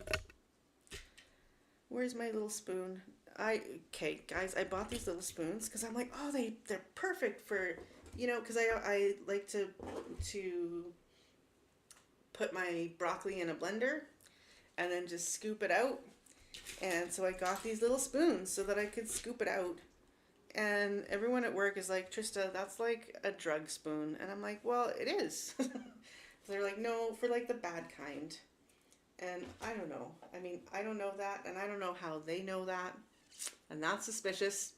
Where's my little spoon? Okay, guys, I bought these little spoons because I'm like, oh, they're perfect for, because I like to put my broccoli in a blender and then just scoop it out. And so I got these little spoons so that I could scoop it out. And everyone at work is like, Trista, that's like a drug spoon. And I'm like, well, it is. They're like, no, for like the bad kind. And I don't know. I mean, I don't know that, and I don't know how they know that. And that's suspicious,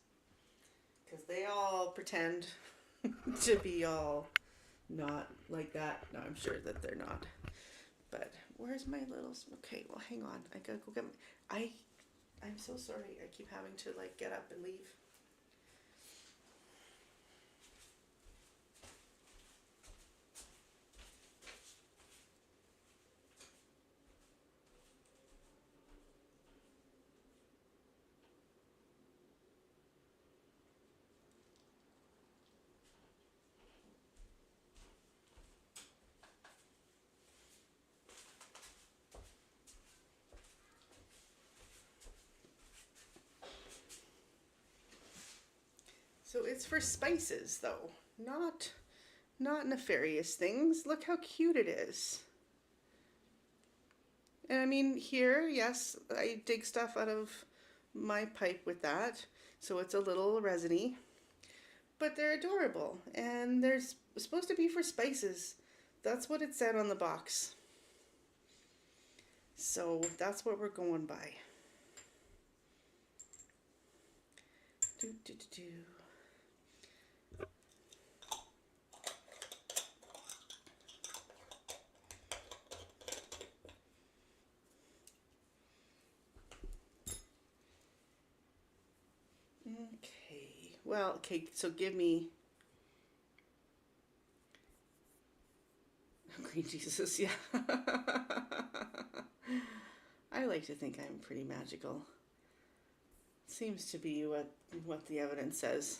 because they all pretend to be all not like that. No, I'm sure that they're not. But where's my little... Okay, well, hang on. I gotta go get I'm so sorry. I keep having to, like, get up and leave. So it's for spices, though. Not nefarious things. Look how cute it is. And I mean, here, yes, I dig stuff out of my pipe with that. So it's a little resiny. But they're adorable. And they're supposed to be for spices. That's what it said on the box. So that's what we're going by. Do, do, do, do. Okay, well, okay, so give me green Jesus, yeah. I like to think I'm pretty magical. Seems to be what the evidence says.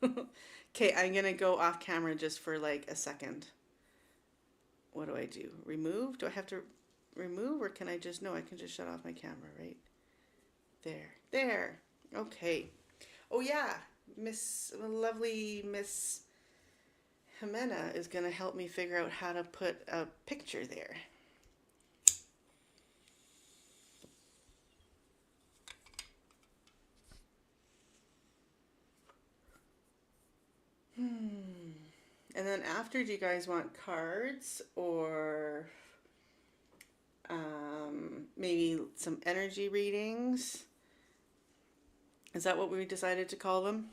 Okay, I'm gonna go off camera just for like a second. What do I do? Remove? Do I have to remove, or can I just... No, I can just shut off my camera, right? There. Okay. Oh yeah, lovely Miss Jimena is going to help me figure out how to put a picture there. And then after, do you guys want cards or maybe some energy readings? Is that what we decided to call them?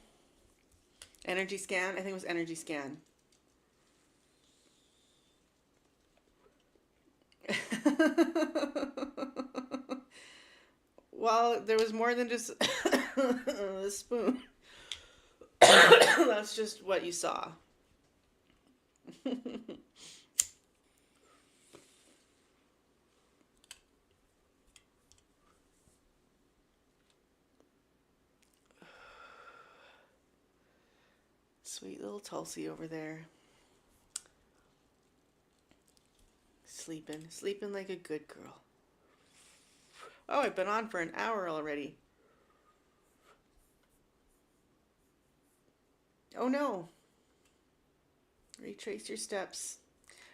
Energy scan? I think it was energy scan. Well, there was more than just a spoon. That's just what you saw. Sweet little Tulsi over there. Sleeping like a good girl. Oh, I've been on for an hour already. Oh no. Retrace your steps.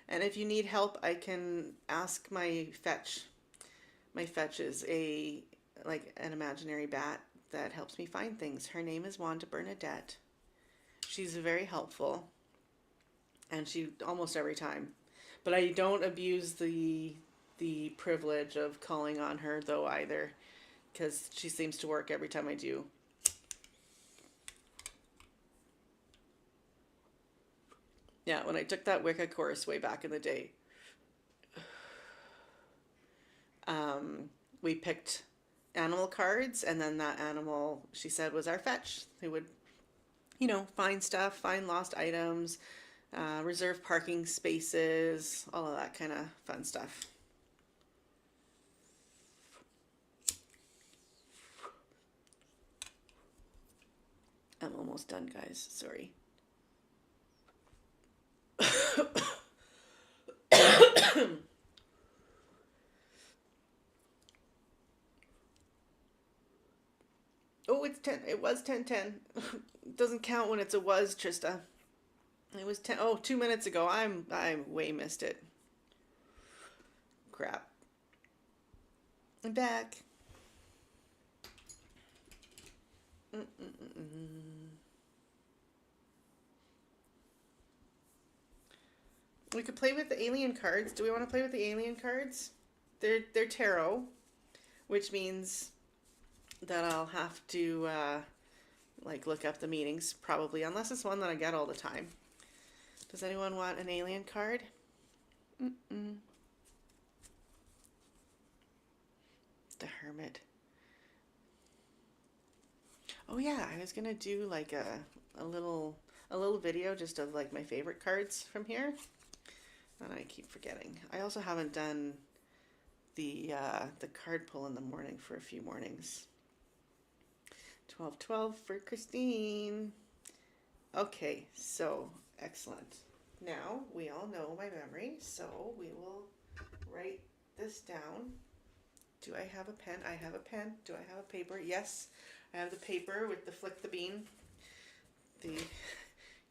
And if you need help, I can ask my fetch. My fetch is an imaginary bat that helps me find things. Her name is Wanda Bernadette. She's very helpful. And she almost every time. But I don't abuse the privilege of calling on her though either, because she seems to work every time I do. Yeah, when I took that Wicca course way back in the day, we picked animal cards, and then that animal, she said, was our fetch. They would, find stuff, find lost items, reserve parking spaces, all of that kind of fun stuff. I'm almost done, guys. Sorry. Oh, it's 10. It was 10:10. Doesn't count when it's a was, Trista. It was 10. Oh, 2 minutes ago. I way missed it. Crap. I'm back. Mm-mm-mm-mm. We could play with the alien cards. Do we want to play with the alien cards? They're tarot, which means that I'll have to like look up the meanings probably, unless it's one that I get all the time. Does anyone want an alien card? Mm-mm. The Hermit. Oh yeah, I was gonna do like a little video just of like my favorite cards from here, and I keep forgetting. I also haven't done the card pull in the morning for a few mornings. 12-12 for Christine. Okay, so excellent. Now we all know my memory, so we will write this down. Do I have a pen? I have a pen. Do I have a paper? Yes, I have the paper with the flick the bean. The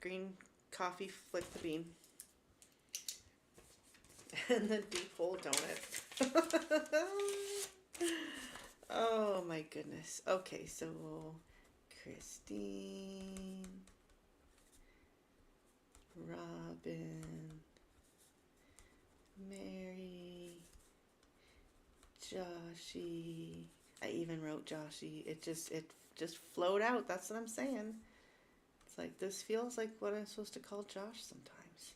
green coffee flick the bean. And the deep hole donut. Oh my goodness. Okay, so Christine, Robin, Mary, Joshy. I even wrote Joshy. It just flowed out. That's what I'm saying. It's like this feels like what I'm supposed to call Josh sometimes.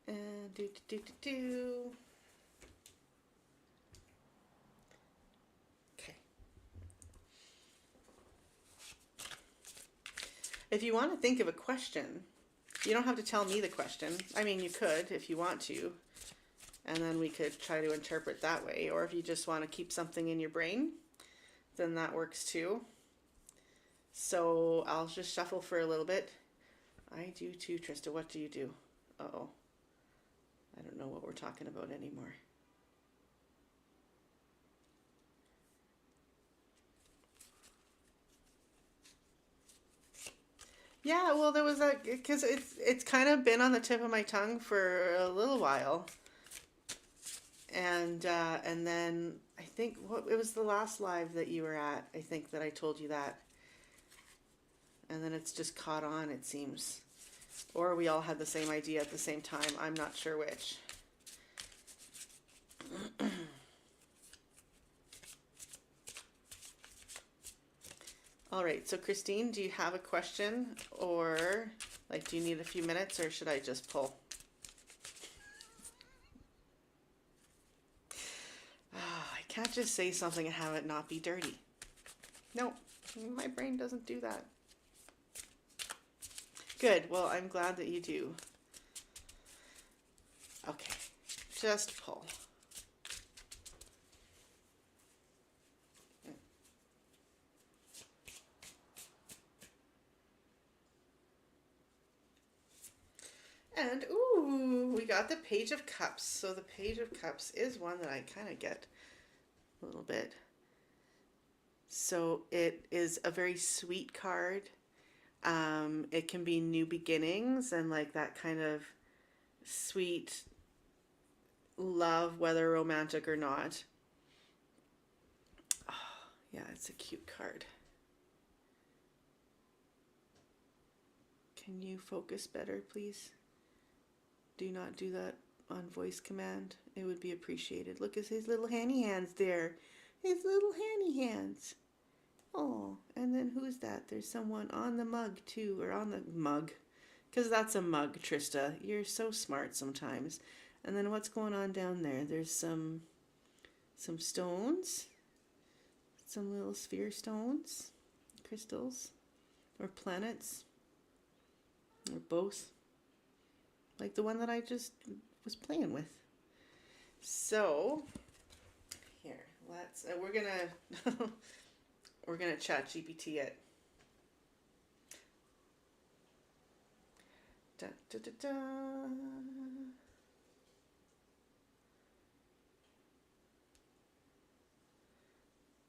And do. Okay. If you want to think of a question, you don't have to tell me the question. I mean, you could if you want to, and then we could try to interpret that way. Or if you just want to keep something in your brain, then that works too. So I'll just shuffle for a little bit. I do too, Trista. What do you do? Uh-oh. I don't know what we're talking about anymore. Yeah, well, there was a because it's kind of been on the tip of my tongue for a little while, and then I think what it was the last live that you were at. I think that I told you that, and then it's just caught on. It seems, or we all had the same idea at the same time. I'm not sure which. All right, so Christine, do you have a question, or like do you need a few minutes, or should I just pull? I can't just say something and have it not be dirty. No, my brain doesn't do that. Good, well, I'm glad that you do. Okay, just pull. And, ooh, we got the Page of Cups. So the Page of Cups is one that I kind of get a little bit. So it is a very sweet card. It can be new beginnings and like that kind of sweet love, whether romantic or not. Oh, yeah, it's a cute card. Can you focus better, please? Do not do that on voice command. It would be appreciated. Look at his little handy hands there. His little handy hands. Oh, and then who's that? There's someone on the mug too, or on the mug. Because that's a mug, Trista. You're so smart sometimes. And then what's going on down there? There's some stones. Some little sphere stones. Crystals. Or planets. Or both. Like the one that I just was playing with. So, here, let's, we're gonna chat GPT it. Da, da, da, da.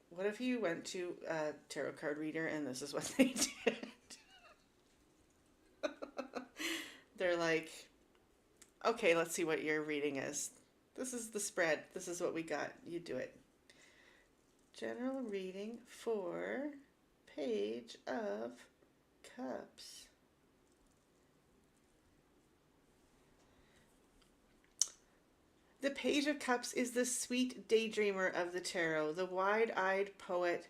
What if you went to a tarot card reader and this is what they did? They're like, okay, let's see what your reading is. This is the spread. This is what we got. You do it. General reading for Page of Cups. The Page of Cups is the sweet daydreamer of the tarot, the wide-eyed poet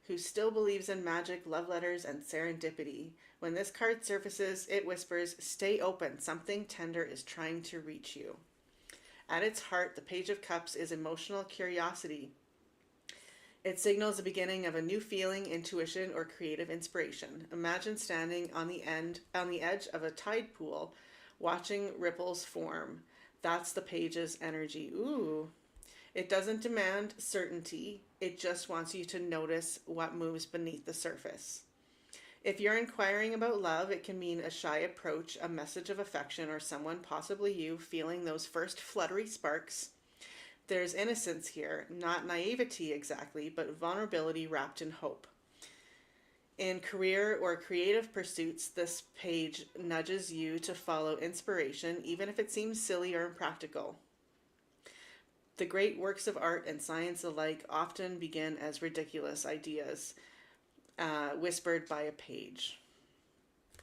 who still believes in magic, love letters, and serendipity. When this card surfaces, it whispers, "Stay open, something tender is trying to reach you." At its heart, the Page of Cups is emotional curiosity. It signals the beginning of a new feeling, intuition, or creative inspiration. Imagine standing on the edge of a tide pool, watching ripples form. That's the Page's energy. Ooh. It doesn't demand certainty. It just wants you to notice what moves beneath the surface. If you're inquiring about love, it can mean a shy approach, a message of affection, or someone, possibly you, feeling those first fluttery sparks. There's innocence here, not naivety exactly, but vulnerability wrapped in hope. In career or creative pursuits, this page nudges you to follow inspiration, even if it seems silly or impractical. The great works of art and science alike often begin as ridiculous ideas, whispered by a page.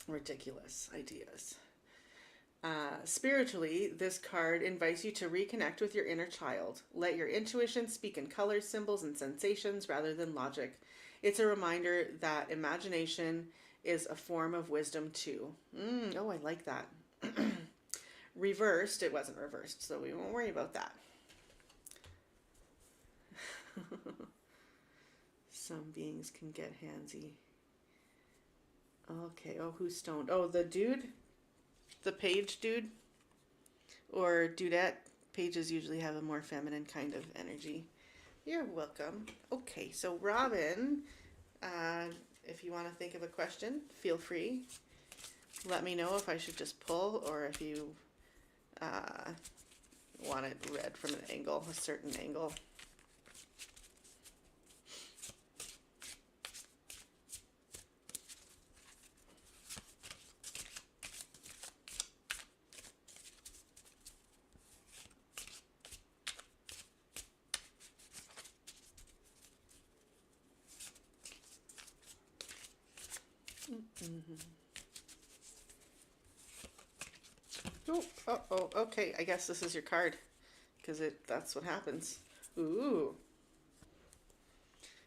Ridiculous ideas. Spiritually, this card invites you to reconnect with your inner child. Let your intuition speak in colors, symbols, and sensations rather than logic. It's a reminder that imagination is a form of wisdom too. Oh, I like that. Reversed, it wasn't reversed, so we won't worry about that. Some beings can get handsy. Okay, oh, who's stoned? Oh, the dude? The page dude? Or dudette? Pages usually have a more feminine kind of energy. You're welcome. Okay, so Robin, if you want to think of a question, feel free. Let me know if I should just pull or if you want it read from an angle, a certain angle. Oh, okay, I guess this is your card, because that's what happens. Ooh.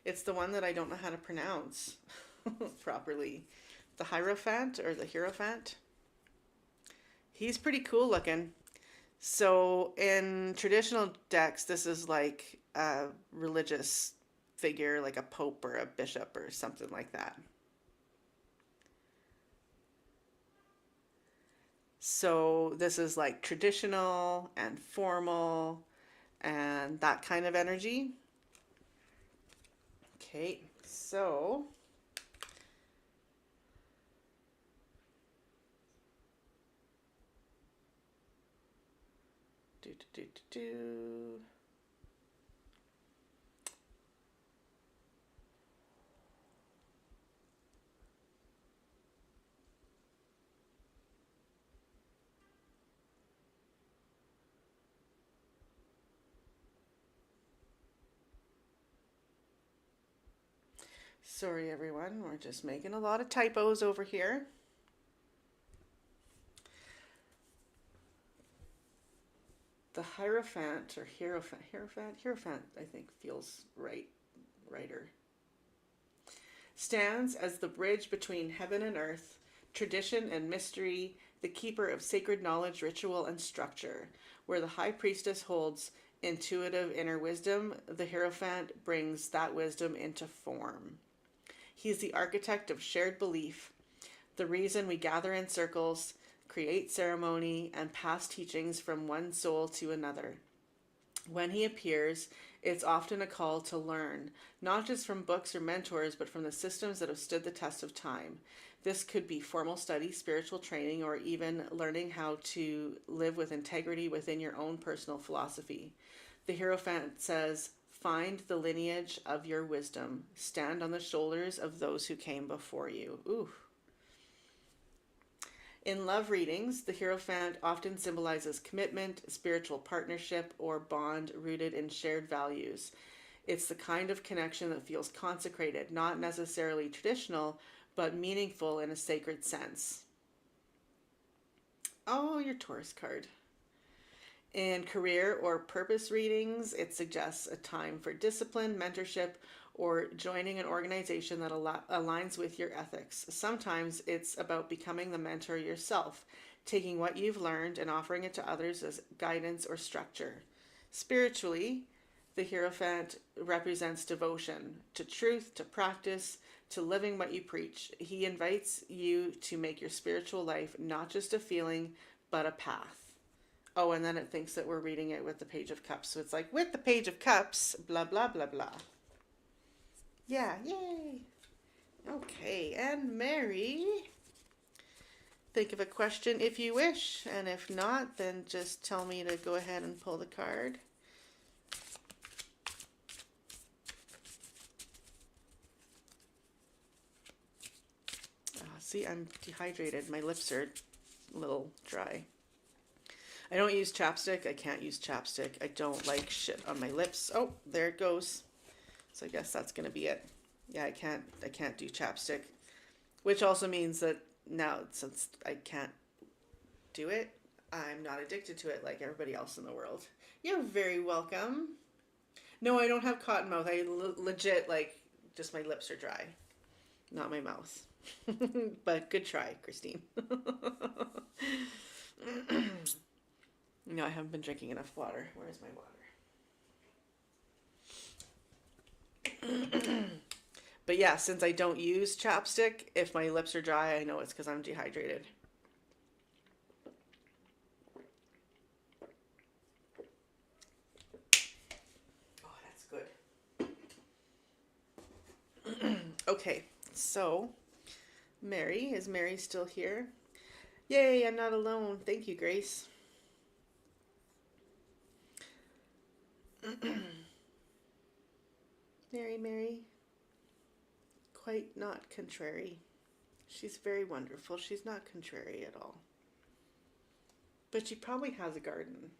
It's the one that I don't know how to pronounce properly. The Hierophant or the Hierophant. He's pretty cool looking. So in traditional decks, this is like a religious figure, like a pope or a bishop or something like that. So this is like traditional and formal and that kind of energy. Okay, so do. Sorry, everyone. We're just making a lot of typos over here. The Hierophant or Hierophant, I think feels righter. Stands as the bridge between heaven and earth, tradition and mystery, the keeper of sacred knowledge, ritual, and structure. Where the high priestess holds intuitive inner wisdom, the Hierophant brings that wisdom into form. He's the architect of shared belief, the reason we gather in circles, create ceremony, and pass teachings from one soul to another. When he appears, it's often a call to learn, not just from books or mentors, but from the systems that have stood the test of time. This could be formal study, spiritual training, or even learning how to live with integrity within your own personal philosophy. The Hierophant says, "Find the lineage of your wisdom. Stand on the shoulders of those who came before you." Ooh. In love readings, the Hierophant often symbolizes commitment, spiritual partnership, or bond rooted in shared values. It's the kind of connection that feels consecrated, not necessarily traditional, but meaningful in a sacred sense. Oh, your Taurus card. In career or purpose readings, it suggests a time for discipline, mentorship, or joining an organization that aligns with your ethics. Sometimes it's about becoming the mentor yourself, taking what you've learned and offering it to others as guidance or structure. Spiritually, the Hierophant represents devotion to truth, to practice, to living what you preach. He invites you to make your spiritual life not just a feeling, but a path. Oh, and then it thinks that we're reading it with the Page of Cups. So it's like, with the Page of Cups, blah, blah, blah, blah. Yeah, yay. Okay, and Mary, think of a question if you wish. And if not, then just tell me to go ahead and pull the card. See, I'm dehydrated. My lips are a little dry. I don't use chapstick. I can't use chapstick. I don't like shit on my lips. Oh, there it goes. So I guess that's going to be it. Yeah, I can't do chapstick, which also means that now, since I can't do it, I'm not addicted to it like everybody else in the world. You're very welcome. No, I don't have cotton mouth. I legit, like, just my lips are dry, not my mouth. But good try, Christine. No, I haven't been drinking enough water. Where's my water? But yeah, since I don't use chapstick, if my lips are dry, I know it's because I'm dehydrated. Oh, that's good. Okay, so Mary, is Mary still here? Yay, I'm not alone. Thank you, Grace. Mary, quite not contrary. She's very wonderful. She's not contrary at all. But she probably has a garden.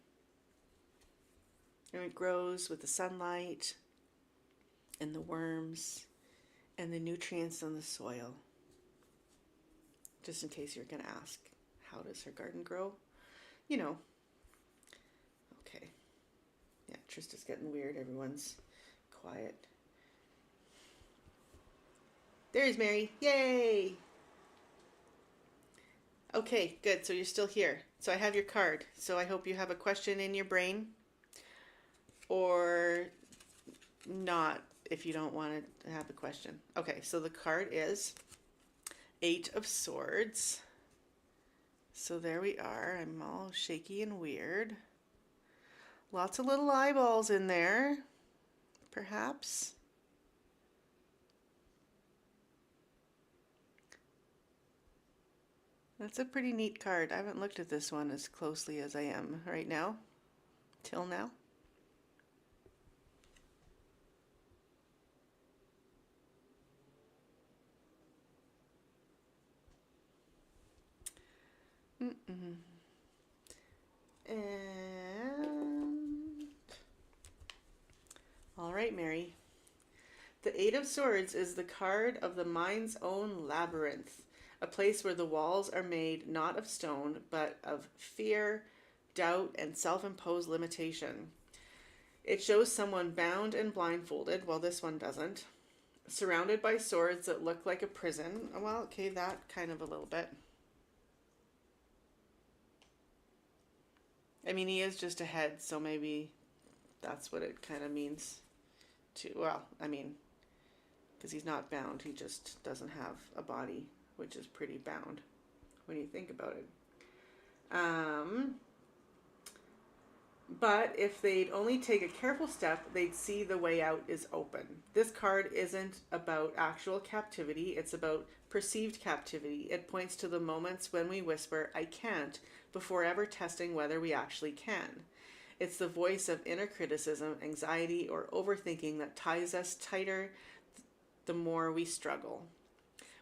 And it grows with the sunlight and the worms and the nutrients in the soil. Just in case you're going to ask, how does her garden grow? You know. Okay. Yeah, Trista's getting weird. Everyone's quiet. There's Mary. Yay! Okay, good. So you're still here. So I have your card. So I hope you have a question in your brain. Or not, if you don't want to have a question. Okay, so the card is 8 of Swords. So there we are. I'm all shaky and weird. Lots of little eyeballs in there, perhaps. That's a pretty neat card. I haven't looked at this one as closely as I am right now, till now. And all right, Mary. The 8 of Swords is the card of the mind's own labyrinth, a place where the walls are made not of stone, but of fear, doubt, and self-imposed limitation. It shows someone bound and blindfolded, while this one doesn't, surrounded by swords that look like a prison. Well, okay, that kind of a little bit. I mean, he is just a head, so maybe that's what it kind of means to, well, I mean, because he's not bound, he just doesn't have a body, which is pretty bound when you think about it. But if they'd only take a careful step, they'd see the way out is open. This card isn't about actual captivity, it's about perceived captivity. It points to the moments when we whisper, I can't, before ever testing whether we actually can. It's the voice of inner criticism, anxiety, or overthinking that ties us tighter the more we struggle.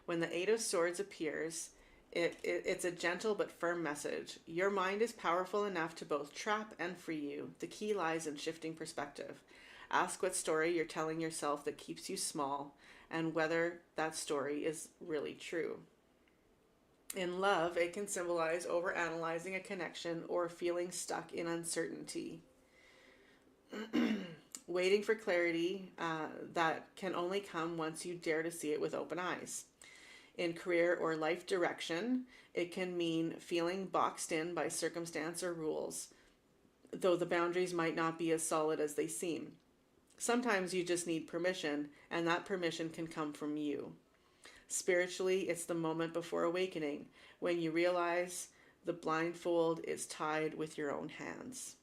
When the 8 of Swords appears, it's a gentle but firm message. Your mind is powerful enough to both trap and free you. The key lies in shifting perspective. Ask what story you're telling yourself that keeps you small and whether that story is really true. In love, it can symbolize overanalyzing a connection or feeling stuck in uncertainty. Waiting for clarity that can only come once you dare to see it with open eyes. In career or life direction, it can mean feeling boxed in by circumstance or rules, though the boundaries might not be as solid as they seem. Sometimes you just need permission, and that permission can come from you. Spiritually, it's the moment before awakening, when you realize the blindfold is tied with your own hands.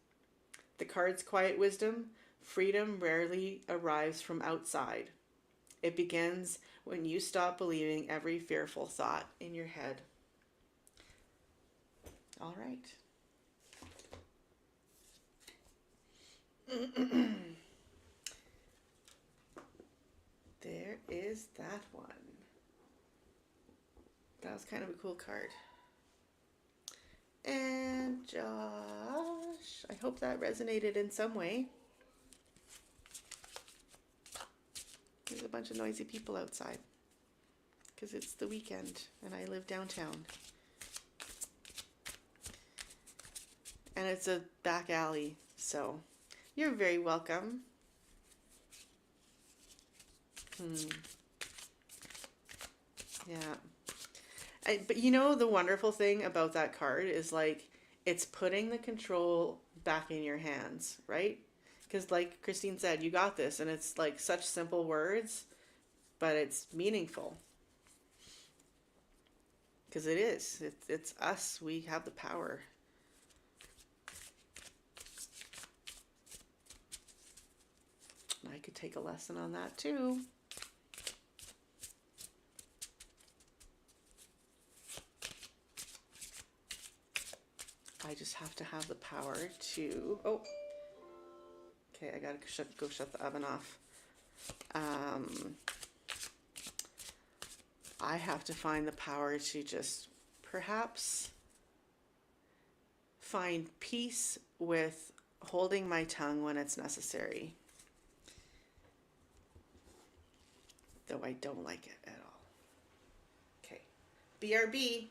The card's quiet wisdom: freedom rarely arrives from outside. It begins when you stop believing every fearful thought in your head. All right. There is that one. That was kind of a cool card. And Josh, I hope that resonated in some way. There's a bunch of noisy people outside because it's the weekend and I live downtown. And it's a back alley, so you're very welcome. Yeah. But you know, the wonderful thing about that card is like it's putting the control back in your hands, right? Because like Christine said, you got this, and it's like such simple words, but it's meaningful. Because it is. It's us. We have the power. I could take a lesson on that too. I just have to have the power to... Oh. Okay, I gotta go shut the oven off. I have to find the power to just perhaps find peace with holding my tongue when it's necessary. Though I don't like it at all. Okay. BRB.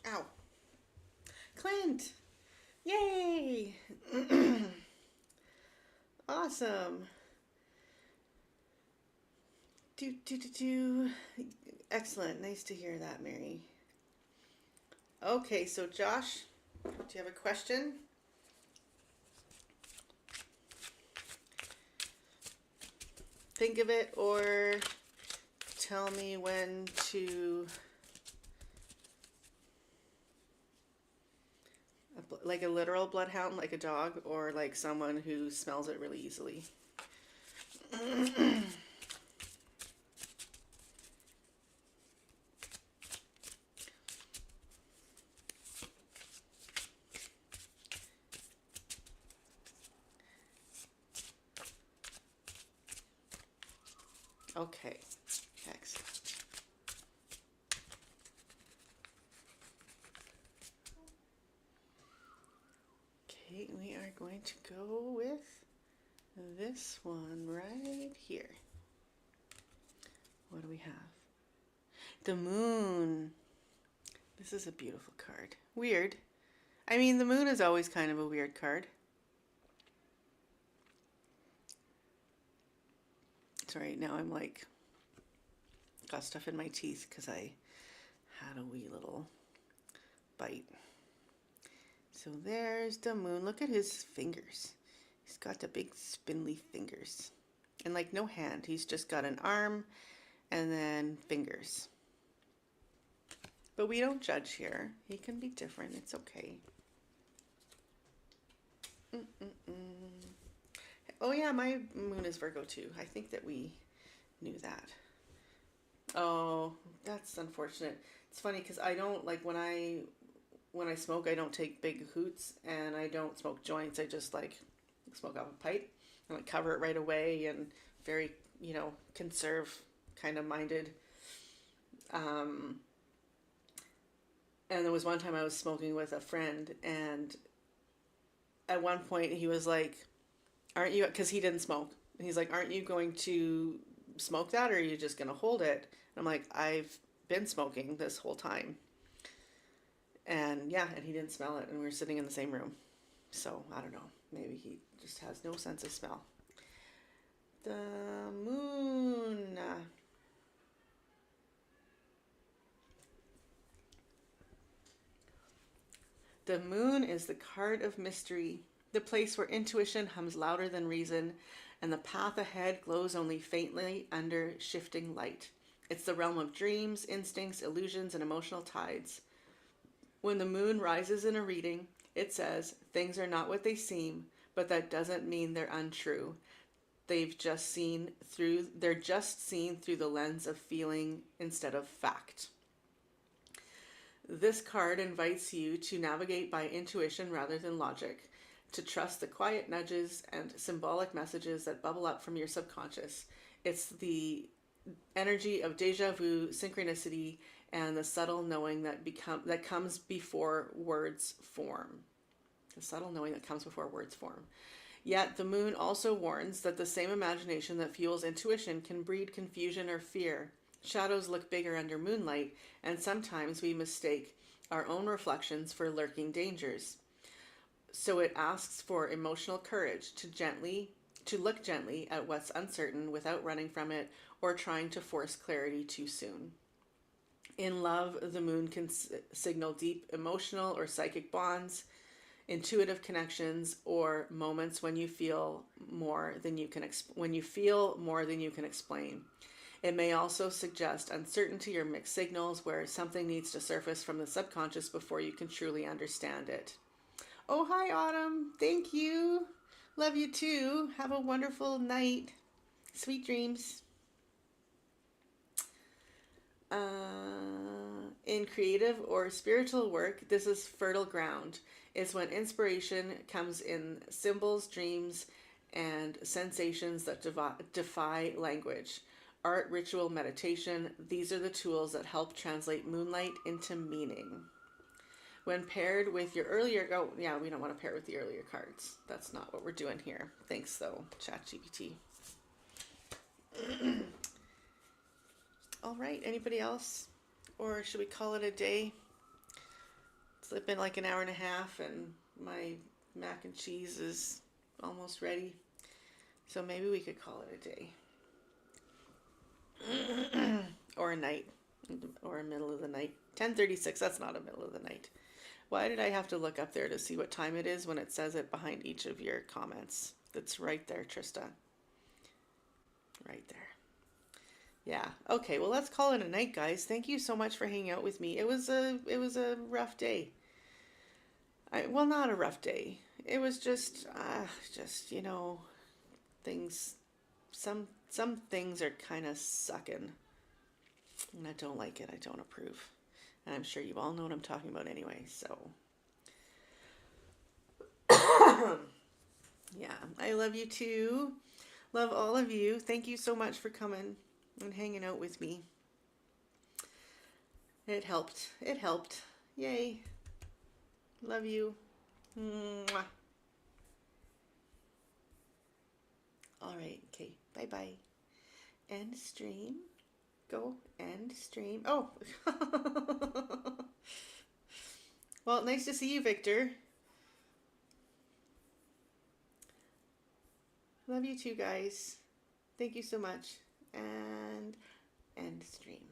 Ow. Clint. Yay. Awesome. Excellent. Nice to hear that, Mary. Okay, so Josh, do you have a question? Think of it or tell me when to... Like a literal bloodhound, like a dog, or like someone who smells it really easily. Okay, excellent. Okay, we are going to go with this one right here. What do we have? The moon. This is a beautiful card. Weird. I mean, the moon is always kind of a weird card. Sorry, now I'm like, got stuff in my teeth because I had a wee little bite. So there's the moon. Look at his fingers. He's got the big spindly fingers. And like no hand. He's just got an arm and then fingers. But we don't judge here. He can be different. It's okay. Oh yeah, my moon is Virgo too. I think that we knew that. Oh, that's unfortunate. It's funny because I don't like when I smoke, I don't take big hoots and I don't smoke joints. I just like smoke off a pipe and like cover it right away and very, conserve kind of minded. And there was one time I was smoking with a friend, and at one point he was like, aren't you, because he didn't smoke. And he's like, aren't you going to smoke that, or are you just going to hold it? And I'm like, I've been smoking this whole time. And yeah, and he didn't smell it, and we were sitting in the same room. So I don't know, maybe he just has no sense of smell. The moon. The moon is the card of mystery, the place where intuition hums louder than reason, and the path ahead glows only faintly under shifting light. It's the realm of dreams, instincts, illusions, and emotional tides. When the moon rises in a reading, it says, things are not what they seem, but that doesn't mean they're untrue. They're just seen through the lens of feeling instead of fact. This card invites you to navigate by intuition rather than logic, to trust the quiet nudges and symbolic messages that bubble up from your subconscious. It's the energy of deja vu, synchronicity, and the subtle knowing that comes before words form. The subtle knowing that comes before words form. Yet the moon also warns that the same imagination that fuels intuition can breed confusion or fear. Shadows look bigger under moonlight, and sometimes we mistake our own reflections for lurking dangers. So it asks for emotional courage to look gently at what's uncertain without running from it or trying to force clarity too soon. In love, the moon can signal deep emotional or psychic bonds, intuitive connections, or moments when you feel more than you can explain. It may also suggest uncertainty or mixed signals where something needs to surface from the subconscious before you can truly understand it. Oh, hi, Autumn. Thank you. Love you too. Have a wonderful night. Sweet dreams. In creative or spiritual work, this is fertile ground. It's when inspiration comes in symbols, dreams, and sensations that defy language. Art, ritual, meditation, these are the tools that help translate moonlight into meaning. When paired with your earlier... Oh, yeah, we don't want to pair with the earlier cards. That's not what we're doing here. Thanks, though, ChatGPT. All right, anybody else? Or should we call it a day? It's been like an hour and a half, and my mac and cheese is almost ready. So maybe we could call it a day. Or a night, or a middle of the night. 10:36, that's not a middle of the night. Why did I have to look up there to see what time it is when it says it behind each of your comments? That's right there, Trista. Right there. Yeah. Okay, well, let's call it a night, guys. Thank you so much for hanging out with me. It was a rough day. Well, not a rough day. It was just things, some things are kind of sucking. And I don't like it. I don't approve. And I'm sure you all know what I'm talking about anyway, so. Yeah, I love you too. Love all of you. Thank you so much for coming and hanging out with me. It helped. It helped. Yay. Love you. Mwah. Okay, bye-bye. End stream. Go end stream. Oh. Well, nice to see you, Victor. Love you too, guys. Thank you so much. And end stream.